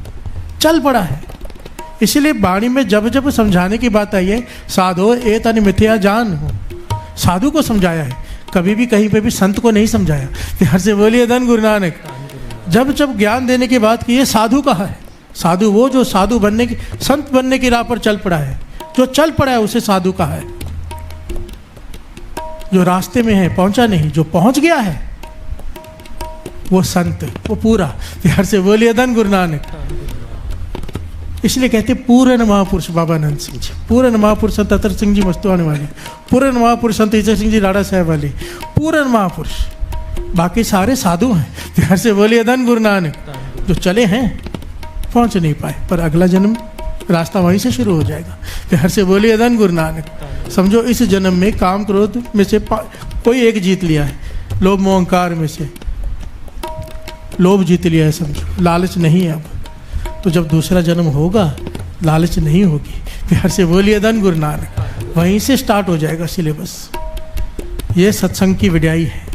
चल पड़ा है। इसलिए वाणी में जब जब समझाने की बात आई है, साधो ए तन मिथ्या जान हो, साधु को समझाया है, कभी भी कहीं पे भी संत को नहीं समझाया। प्यार से बोलिए धन गुरु नानक। जब जब ज्ञान देने की बात की है, साधु कहा है। साधु वो जो साधु बनने की, संत बनने की राह पर चल पड़ा है, जो चल पड़ा है उसे साधु कहा है। जो रास्ते में है, पहुंचा नहीं, जो पहुंच गया है वो संत, वो पूरा। प्यार से बोलिए धन गुरु नानक। इसलिए कहते पूर्ण महापुरुष बाबा आनंद सिंह जी, पूर्ण महापुरुष संत अतर सिंह जी मस्तुआने वाले, पूर्ण महापुरुष संत ईश्वर सिंह जी राणा साहब वाले, पूर्ण महापुरुष। बाकी सारे साधु हैं। प्यार से बोलिए धन गुरु नानक। जो चले हैं पहुंच नहीं पाए, पर अगला जन्म रास्ता वहीं से शुरू हो जाएगा। प्यार से बोलिए धन गुरु नानक। समझो इस जन्म में काम क्रोध में से कोई एक जीत लिया है, लोभ मोह अहंकार में से लोभ जीत लिया है, समझो लालच नहीं है अब। तो जब दूसरा जन्म होगा लालच नहीं होगी। प्यार से बोलिए धन गुरु नानक। वहीं से स्टार्ट हो जाएगा सिलेबस। ये सत्संग की वड्याई है,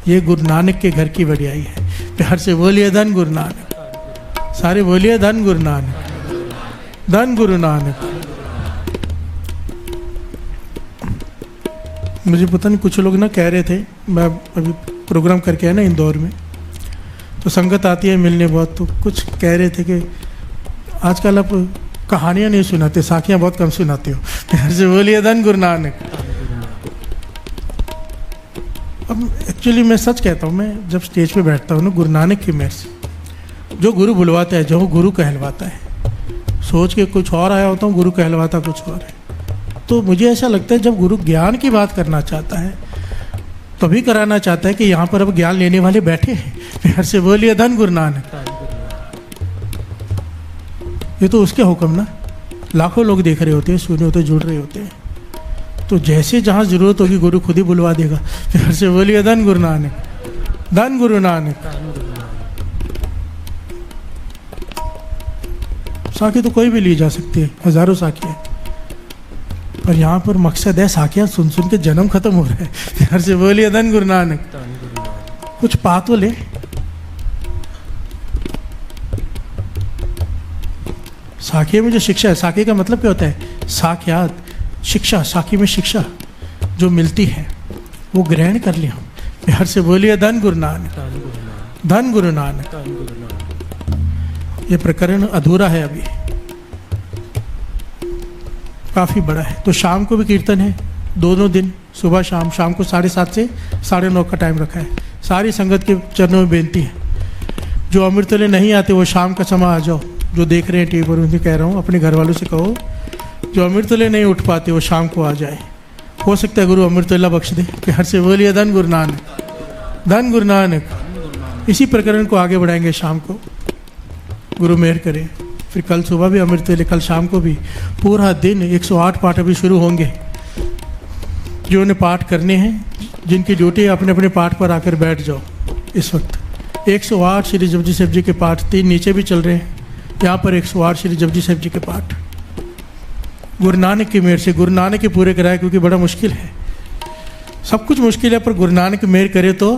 ये गुरु नानक के घर की वड्याई है। प्यार से बोलिए धन गुरु नानक। सारे बोलिए धन गुरु नानक, धन गुरु नानक। मुझे पता नहीं, कुछ लोग ना कह रहे थे, मैं अभी प्रोग्राम करके आया ना इंदौर में, तो संगत आती है मिलने बहुत, तो कुछ कह रहे थे कि आजकल आप कहानियाँ नहीं सुनाते, साखियाँ बहुत कम सुनाते हो। प्यार से बोलिए धन गुरु नानक। अब एक्चुअली मैं सच कहता हूँ, मैं जब स्टेज पे बैठता हूँ ना, गुरु नानक की मेहर से जो गुरु बुलवाता है, जो गुरु कहलवाता है, सोच के कुछ और आया होता हूँ, गुरु कहलवाता कुछ और है। तो मुझे ऐसा लगता है जब गुरु ज्ञान की बात करना चाहता है तभी कराना चाहता है कि यहाँ पर अब ज्ञान लेने वाले बैठे हैं। प्यार से बोलिए धन गुरु नानक। ये तो उसके हुक्म ना, लाखों लोग देख रहे होते हैं, सुने होते, जुड़ रहे होते हैं, तो जैसे जहाँ जरूरत होगी गुरु खुद ही बुलवा देगा। प्यार से बोलिए धन गुरु नानक, धन गुरु नानक। साखी तो कोई भी ली जा सकती है, हजारों साखी है, पर यहाँ पर मकसद है साखियाँ सुन सुन के जन्म खत्म हो रहा है। प्यार से बोलिए धन गुरु नानक। कुछ पा तो ले। साखी में जो शिक्षा है, साखी का मतलब क्या होता है? साखियात, शिक्षा, साखी में शिक्षा जो मिलती है वो ग्रहण कर लिया। प्यार से बोलिए धन गुरु नानक, धन गुरु नानक। ये प्रकरण अधूरा है, अभी काफ़ी बड़ा है। तो शाम को भी कीर्तन है, दोनों दिन, सुबह शाम। शाम को 7:30 से 9:30 का टाइम रखा है। सारी संगत के चरणों में बेनती है, जो अमृतले नहीं आते वो शाम का समय आ जाओ। जो देख रहे हैं टीवी पर, उनसे कह रहा हूँ, अपने घर वालों से कहो जो अमृतले नहीं उठ पाते वो शाम को आ जाए, हो सकता है गुरु अमृतला बख्श दे। प्यार से बोलिए धन गुरु नानक, धन गुरु नानक। इसी प्रकरण को आगे बढ़ाएंगे शाम को, गुरु मेहर करे। फिर कल सुबह भी अमृतवेले, कल शाम को भी पूरा दिन 108 पाठ अभी शुरू होंगे। जो उन्हें पाठ करने हैं, जिनकी ड्यूटी है, अपने अपने पाठ पर आकर बैठ जाओ। इस वक्त 108 श्री जपजी साहिब जी के पाठ, 3 नीचे भी चल रहे हैं, यहाँ पर 108 श्री जपजी साहिब जी के पाठ गुरु नानक की मेहर से। गुरु नानक के पूरे कराए, क्योंकि बड़ा मुश्किल है, सब कुछ मुश्किल है, पर गुरु नानक मेहर करे तो।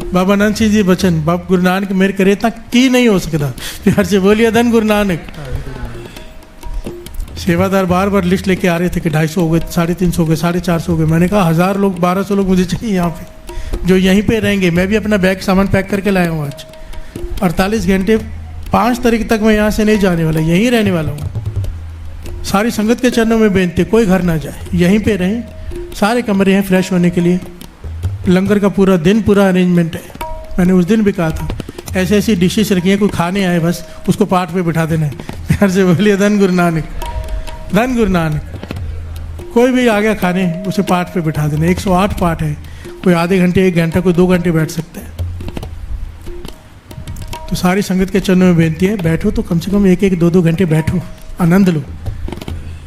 बाबा आनंद सिंह जी बचन, बाबा गुरु नानक मेहर करे इतना की नहीं हो सकता। प्यार से बोलिए धन गुरु नानक। सेवादार बार बार लिस्ट लेके आ रहे थे कि 250 हो गए, 350 हो गए, 450 हो गए। मैंने कहा 1000 लोग, 1200 लोग मुझे चाहिए यहाँ पे, जो यहीं पे रहेंगे। मैं भी अपना बैग सामान पैक करके लाया हूँ आज। 48 घंटे 5 तारीख तक मैं यहाँ से नहीं जाने वाला, यहीं रहने वाला हूँ। सारी संगत के चरणों में बेनती, कोई घर ना जाए, यहीं पे रहें। सारे कमरे हैं फ्रेश होने के लिए, लंगर का पूरा दिन पूरा अरेंजमेंट है। मैंने उस दिन भी कहा था ऐसे ऐसी डिशेस रखी हैं, कोई खाने आए बस उसको पाठ पे बिठा देना है। प्यार से बोलिए धन गुरु नानक, धन गुरु नानक। कोई भी आ गया खाने, उसे पाठ पे बिठा देना। 108 पाठ है, कोई आधे घंटे, 1 घंटा, कोई 2 घंटे बैठ सकता है। तो सारी संगत के चरणों में बेनती है, बैठो तो कम से कम 1-1, 2-2 घंटे बैठो, आनंद लो।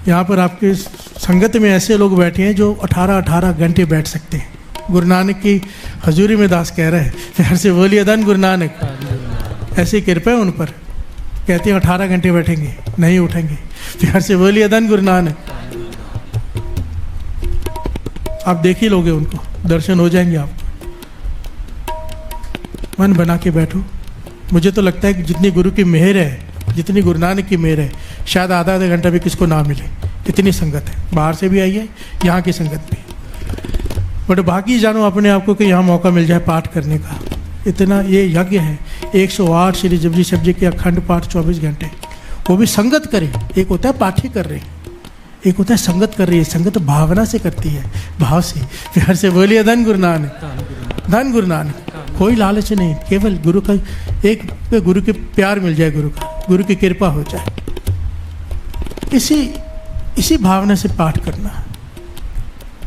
यहाँ पर आपके संगत में ऐसे लोग बैठे हैं जो 18-18 घंटे बैठ सकते हैं। गुरु नानक की हजूरी में दास कह रहा है। प्यार से बोलिए धन गुरु नानक। ऐसी कृपा है उन पर, कहते हैं 18 घंटे बैठेंगे, नहीं उठेंगे। प्यार से बोलिए धन गुरु नानक। आप देख ही लोगे उनको, दर्शन हो जाएंगे आपको। मन बना के बैठो। मुझे तो लगता है कि जितनी गुरु की मेहर है, जितनी गुरु नानक की मेहर है, शायद आधा घंटा भी किसको ना मिले। इतनी संगत है, बाहर से भी आई है, यहाँ की संगत भी। बट बाकी जानो अपने आप को कि यहाँ मौका मिल जाए पाठ करने का। इतना ये यज्ञ है, 108 श्री जपजी साहिब जी के अखंड पाठ 24 घंटे, वो भी संगत करें। एक होता है पाठी कर रहे हैं, एक होता है संगत कर रही है। संगत भावना से करती है, भाव से। प्यार से बोलिए धन गुरु नानक, धन गुरु नानक। कोई लालच नहीं, केवल गुरु का एक गुरु के प्यार मिल जाए, गुरु का, गुरु की कृपा हो जाए। इसी भावना से पाठ करना,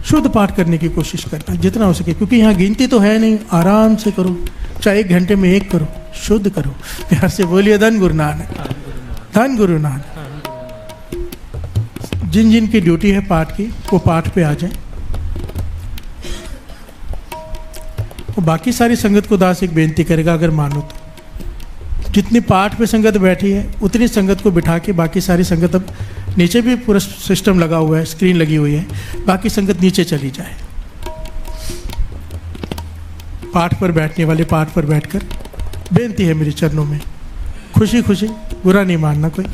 शुद्ध पाठ करने की कोशिश करना जितना हो सके, क्योंकि यहाँ गिनती तो है नहीं। आराम से करो, चाहे 1 घंटे में 1 करो, शुद्ध करो। प्यार से बोलिए धन गुरु नानक, धन गुरु नानक। जिन जिन की ड्यूटी है पाठ की, वो पाठ पे आ जाए। और बाकी सारी संगत को दास एक बेनती करेगा, अगर मानो तो जितनी पाठ पे संगत बैठी है उतनी संगत को बिठा के बाकी सारी संगत, अब नीचे भी पूरा सिस्टम लगा हुआ है, स्क्रीन लगी हुई है, बाकी संगत नीचे चली जाए। पाठ पर बैठने वाले पाठ पर बैठकर, बेनती है मेरे चरणों में, खुशी खुशी, बुरा नहीं मानना कोई।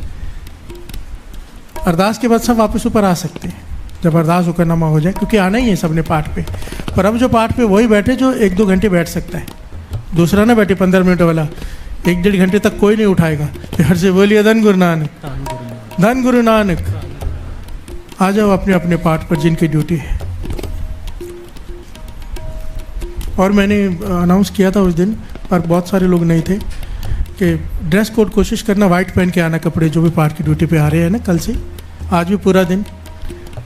अरदास के बाद सब वापस ऊपर आ सकते हैं, ज़बरदस्त हुक्मनामा हो जाए, क्योंकि आना ही है सबने पाठ पे। पर अब जो पाठ पे वही बैठे जो 1-2 घंटे बैठ सकता है, दूसरा ना बैठे 15 मिनट वाला, 1-1.5 घंटे तक कोई नहीं उठाएगा। फिर से बोलिए धन गुरु नानक, धन गुरु नानक। आ जाओ अपने अपने पाठ पर जिनकी ड्यूटी है। और मैंने अनाउंस किया था उस दिन, पर बहुत सारे लोग नहीं थे, कि ड्रेस कोड कोशिश करना वाइट पहन के आना, कपड़े जो भी पाठ की ड्यूटी पे आ रहे हैं ना कल से, आज भी पूरा दिन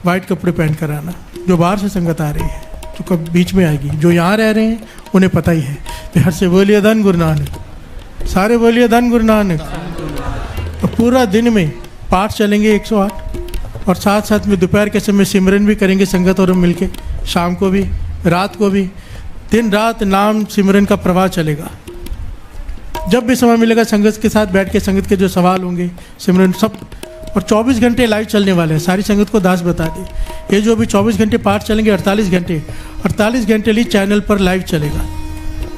वाइट कपड़े पहन कर आना। जो बाहर से संगत आ रही है, जो कब बीच में आएगी, जो यहाँ रह रहे हैं उन्हें पता ही है। फिर से बोलिए धन गुरु नानक, सारे बोलिए धन गुरु नानक। तो पूरा दिन में पाठ चलेंगे 108, और साथ साथ में दोपहर के समय सिमरन भी करेंगे संगत और हम मिलके, शाम को भी रात को भी, दिन रात नाम सिमरन का प्रवाह चलेगा। जब भी समय मिलेगा संगत के साथ बैठ के संगत के जो सवाल होंगे सिमरन सब, और 24 घंटे लाइव चलने वाले हैं। सारी संगत को दास बता दे, ये जो भी 24 घंटे पाठ चलेंगे 48 घंटे लिए चैनल पर लाइव चलेगा।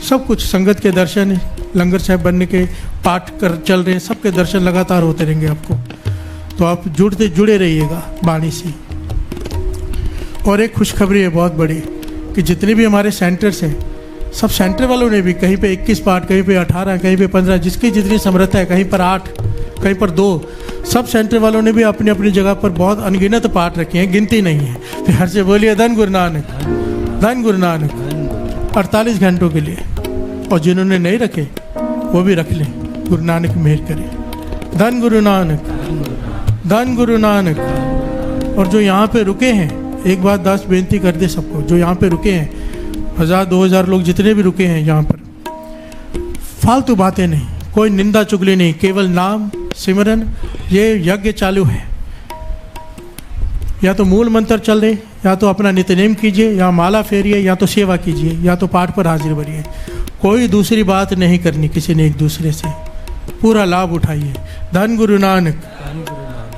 सब कुछ संगत के दर्शन, लंगर साहब बनने के पाठ कर चल रहे हैं, सबके दर्शन लगातार होते रहेंगे आपको। तो आप जुड़े रहिएगा वाणी से। और एक खुशखबरी है बहुत बड़ी, कि जितने भी हमारे सेंटर्स हैं, सब सेंटर वालों ने भी कहीं पे 21 पाठ, कहीं पे 18, कहीं पे 15, जिसकी जितनी समर्थ है, कहीं पर 8, कहीं पर 2, सब सेंटर वालों ने भी अपनी अपनी जगह पर बहुत अनगिनत पाठ रखे हैं, गिनती नहीं है। फिर से बोलिए धन गुरु नानक, धन गुरु नानक। 48 घंटों के लिए, और जिन्होंने नहीं रखे वो भी रख लें, गुरु नानक मेहर करे। धन गुरु नानक, धन गुरु नानक। और जो यहाँ पे रुके हैं, एक बात दास बेनती कर दे सबको, जो यहाँ पे रुके हैं, 1000-2000 लोग जितने भी रुके हैं यहाँ पर, फालतू बातें नहीं, कोई निंदा चुगली नहीं, केवल नाम सिमरन, ये यज्ञ चालू है। या तो मूल मंत्र चल रहे, या तो अपना नित्यनेम कीजिए, या माला फेरिए, या तो सेवा कीजिए, या तो पाठ पर हाजिर बनिए। कोई दूसरी बात नहीं करनी किसी ने एक दूसरे से, पूरा लाभ उठाइए। धन गुरु नानक,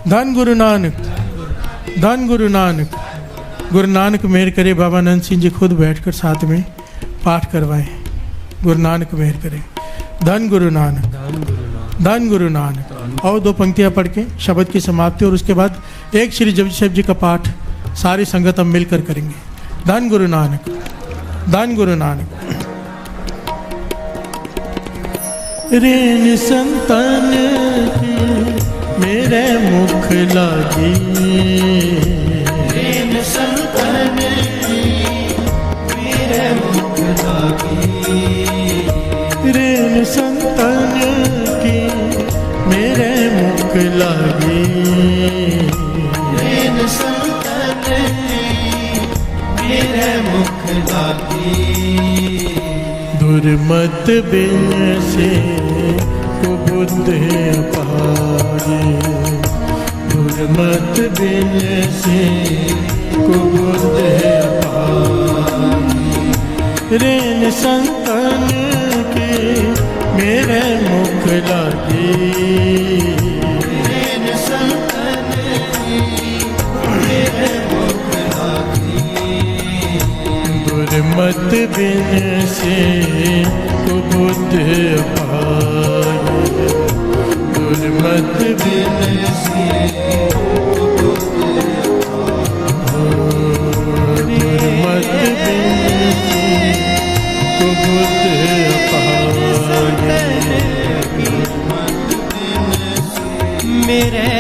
धन गुरु नानक, धन गुरु नानक। गुरु नानक मेहर करे, बाबा नंद सिंह जी खुद बैठकर साथ में पाठ करवाएं। गुरु नानक मेहर करे। धन गुरु नानक, धन गुरु नानक। और 2 पंक्तियां पढ़ के शब्द की समाप्ति, और उसके बाद एक श्री जपजी साहिब जी का पाठ सारी संगत हम मिलकर करेंगे। धन गुरु नानक, धन गुरु नानक। रेन संतन की मेरे मुख लागी, रेन संतन की मेरे मुख लागी, रेन संतन की मेरे मुख लागी, रेन संतन की मेरे मुख लागी। दुर्मत बिन से कुबुद्ध अपारे, दुर्मत बिन से कुबुद्ध अपारे। रेन संतन के मेरे मुख लागी, रेन संतन की मेरे मुख लागी। दुर्मत बिन से कुबुद्ध अपारे, दुर्मत बिन से दुर्मत बिन से कुबुद्ध अपारे। मेरे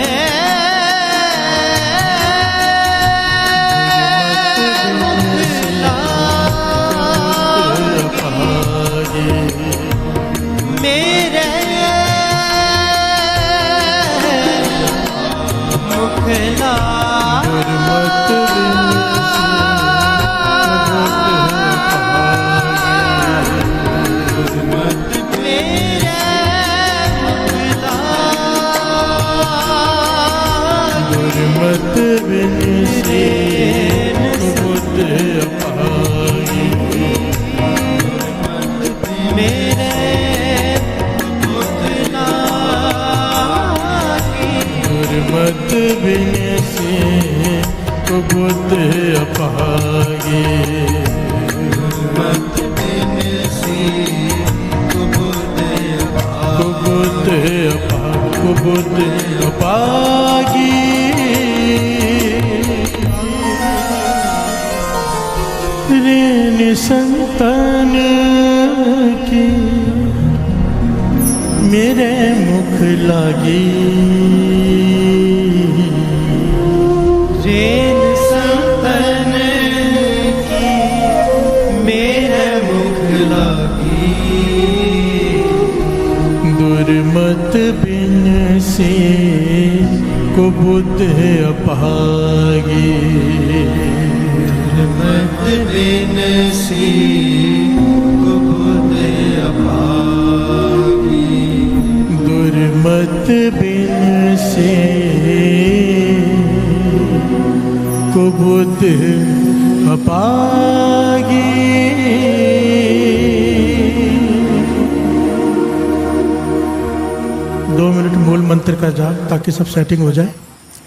दुर्मत बिन से कुबुद्ध अपारे। मेरे मुख लागी, दुर्मत बिन से कुबुद्ध अपारे, दुर्मत बिन से कुबुद्ध कुबुद्ध कुबुद्ध अपागी। संतन की मेरे मुख लागी। जैन संतन की मेरे मुख लागी। दुर्मत बिन से को बुद्ध अपागी। मत बिन सी कुबुद अपागी। दुर्मत बिन से को बुद्ध अपागी। दो मिनट मूल मंत्र का जाप ताकि सब सेटिंग हो जाए।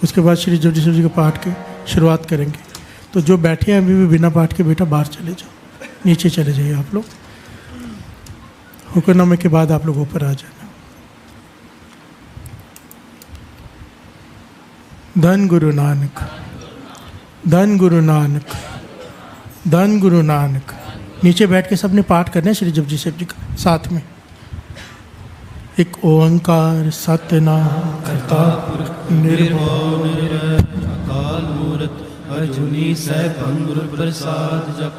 उसके बाद श्री जपजी शिव जी के पाठ की शुरुआत करेंगे। तो जो बैठे हैं अभी भी बिना पाठ के बेटा बाहर चले जाओ, नीचे चले जाइए आप लोग। हुक्मनामे के बाद आप लोग ऊपर आ जाना। धन गुरु नानक, धन गुरु नानक, धन गुरु नानक। नीचे बैठ के सबने पाठ करना है श्री जपजी शिव जी का साथ में। एक ओंकार सतनाम करता निर्भव निरवैर अकाल मूरत अजूनी सैभं गुर प्रसाद जप।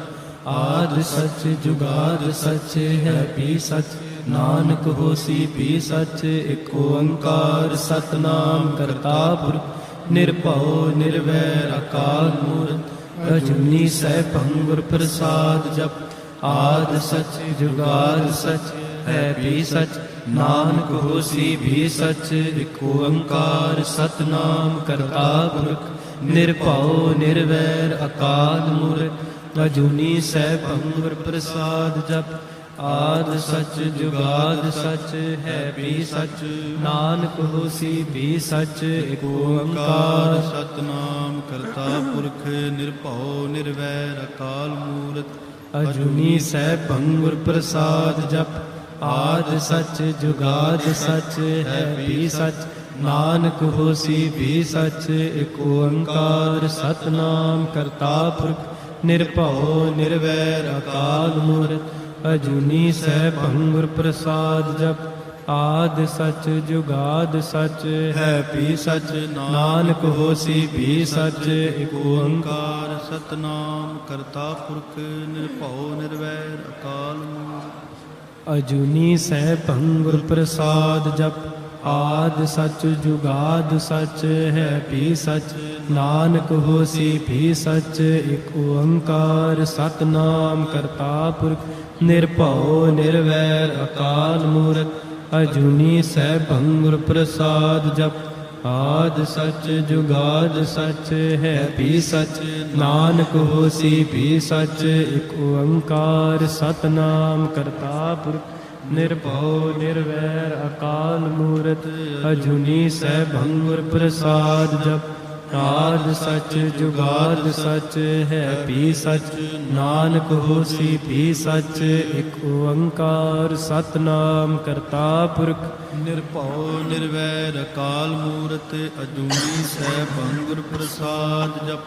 आद सच जुगाद सच है भी सच नानक होसी भी सच। एक ओंकार सतनाम करता पुरख निर्भव निर्वैर अकाल मूरत अजूनी सैभं गुर प्रसाद जप। आद सच जुगाद सच है भी सच नानक होसी भी सच। एक ओंकार सतनाम करता पुरख निर्भव निर्वैर अकाल मूरत अजूनी सैभं गुर प्रसाद जप। आद सच जुगाद सच है भी सच नानक होसी भी सच। एक ओंकार सतनाम करता पुरख निर्भव निर्वैर अकाल मूरत अजूनी सैभं गुर प्रसाद जप। आद सच जुगाद सच है भी सच नानक होसी भी सच। एक ओंकार सतनाम करता पुरख निर्भव निर्वैर अकाल मूरत अजूनी सैभं गुर प्रसाद जप। आद सच जुगाद सच है भी सच नानक होसी भी सच। एक ओंकार सतनाम करता पुरख निर्भव निर्वैर अकाल मूरत अजूनी सैभं गुर प्रसाद जप। आद सच जुगाद सच है भी सच नानक होसी भी सच। एक ओंकार सतनाम करता पुरख निर्भव निर्वैर अकाल मूरत अजूनी सैभं गुर प्रसाद जप। आद सच जुगाद सच है भी सच नानक होसी भी सच। एक ओंकार सतनाम करता पुरख निर्भव निर्वैर अकाल मूरत अजूनी सैभं गुर प्रसाद जप। आद सच जुगाद सच है भी सच नानक होसी भी सच। एक ओंकार सतनाम करता पुरख निर्भव निर्वैर अकाल मूरत अजूनी सैभं गुर प्रसाद जप।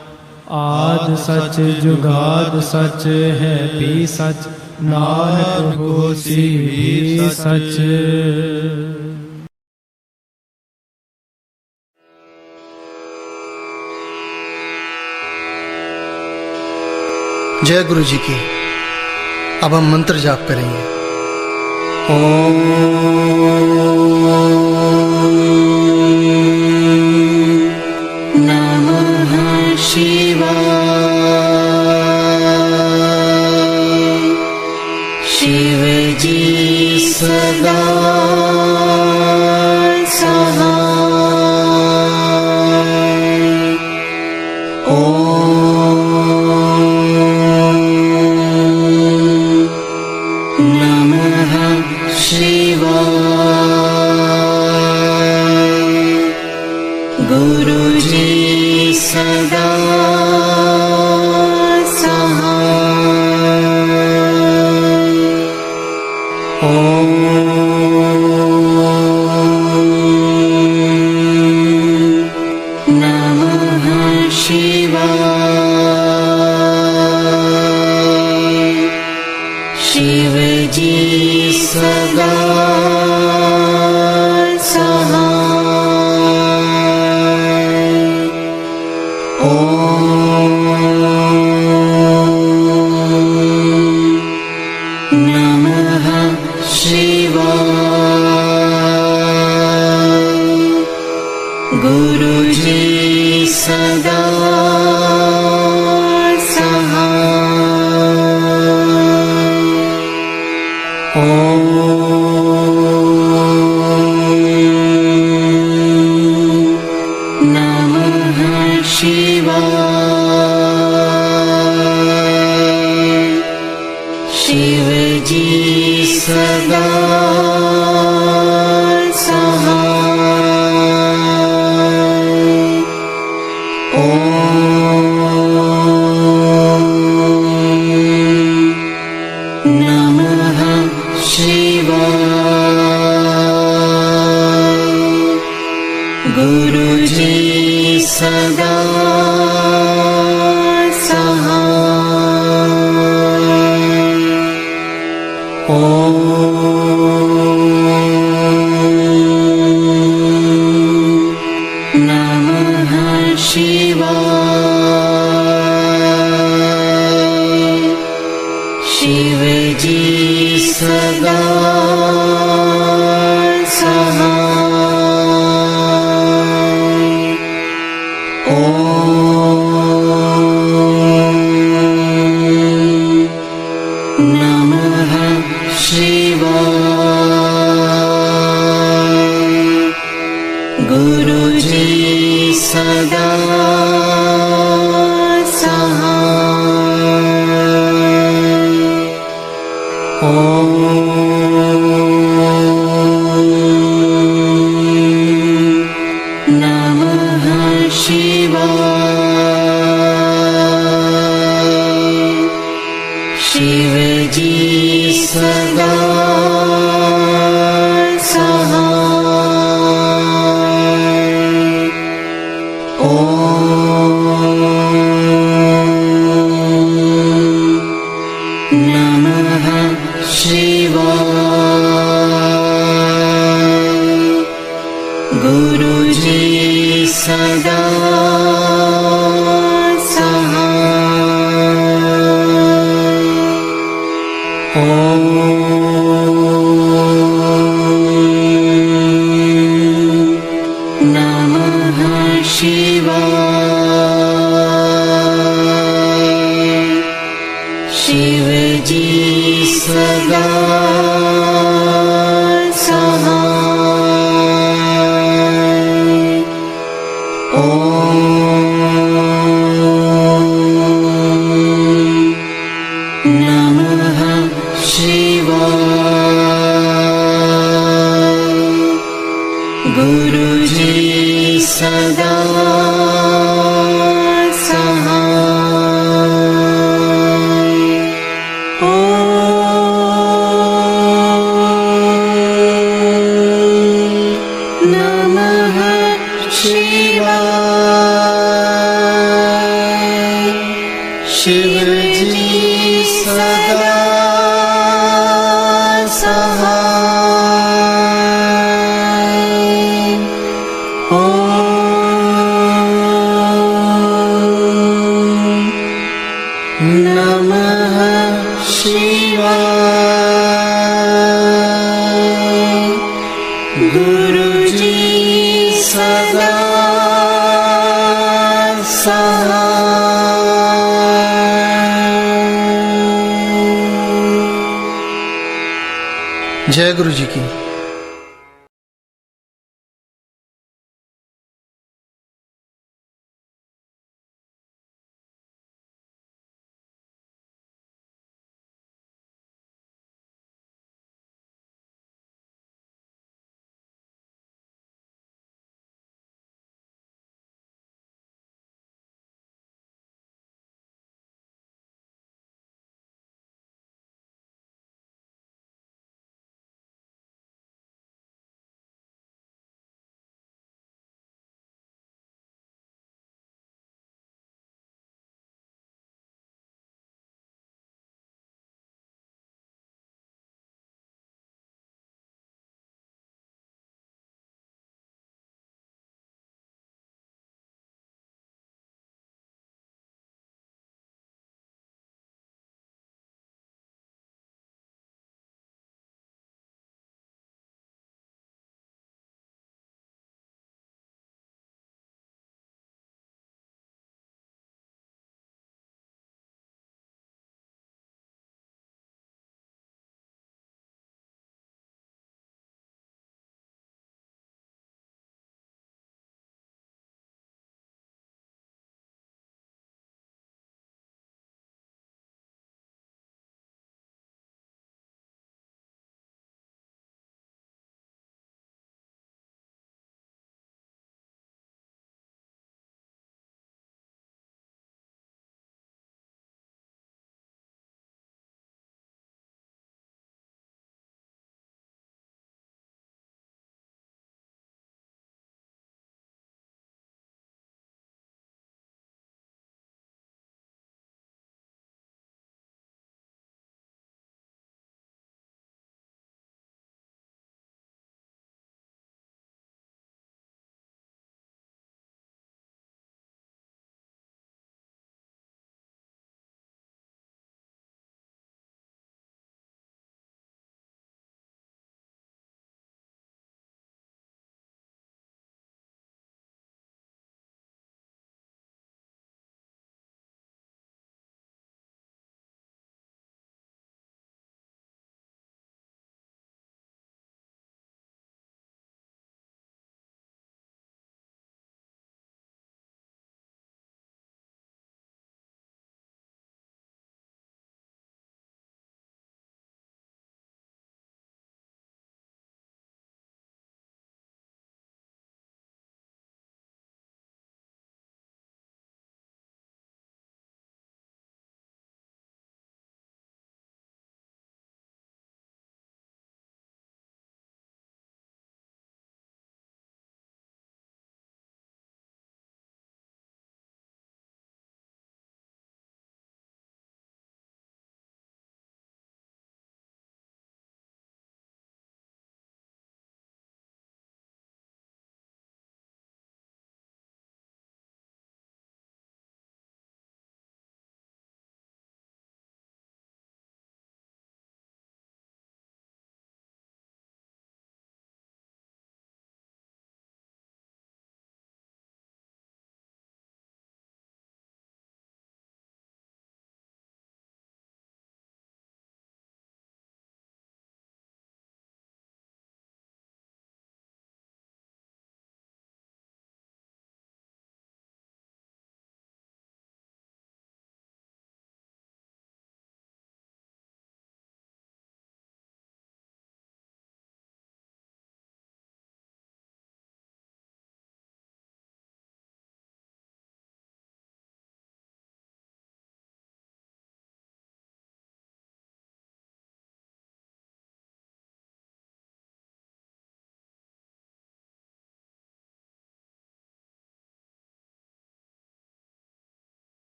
आद सच जुगाद सच है भी सच नानक होसी भी सच। जय गुरु जी की। अब हम मंत्र जाप करेंगे। ओम नमः शिवाय। शिव जी सदा सहाय। नमः शिवाय। गुरुजी सदा सहाय। ओम नमः शिवाय। गुरु जी सदा सहाय। ओम नमः शिवाय। शिव जी सदा गुरु जी सदा सहाय। ओम नमः शिवाय। शिव जी सदा गुरु जी सदा सहाय। ओम नमः शिवाय। शिव जी सदा नमः शिवाय। गुरु जी सदा सहाय। ओम नमः शिवाय। शिव जी सदा सहाय। ओम नमः शिवाय। गुरु जी सदा सहाय। नमः शिवाय। शिव जी सदा सहाय। नमः शिवाय। गुरु जी सदा सहाय। जय गुरु जी की।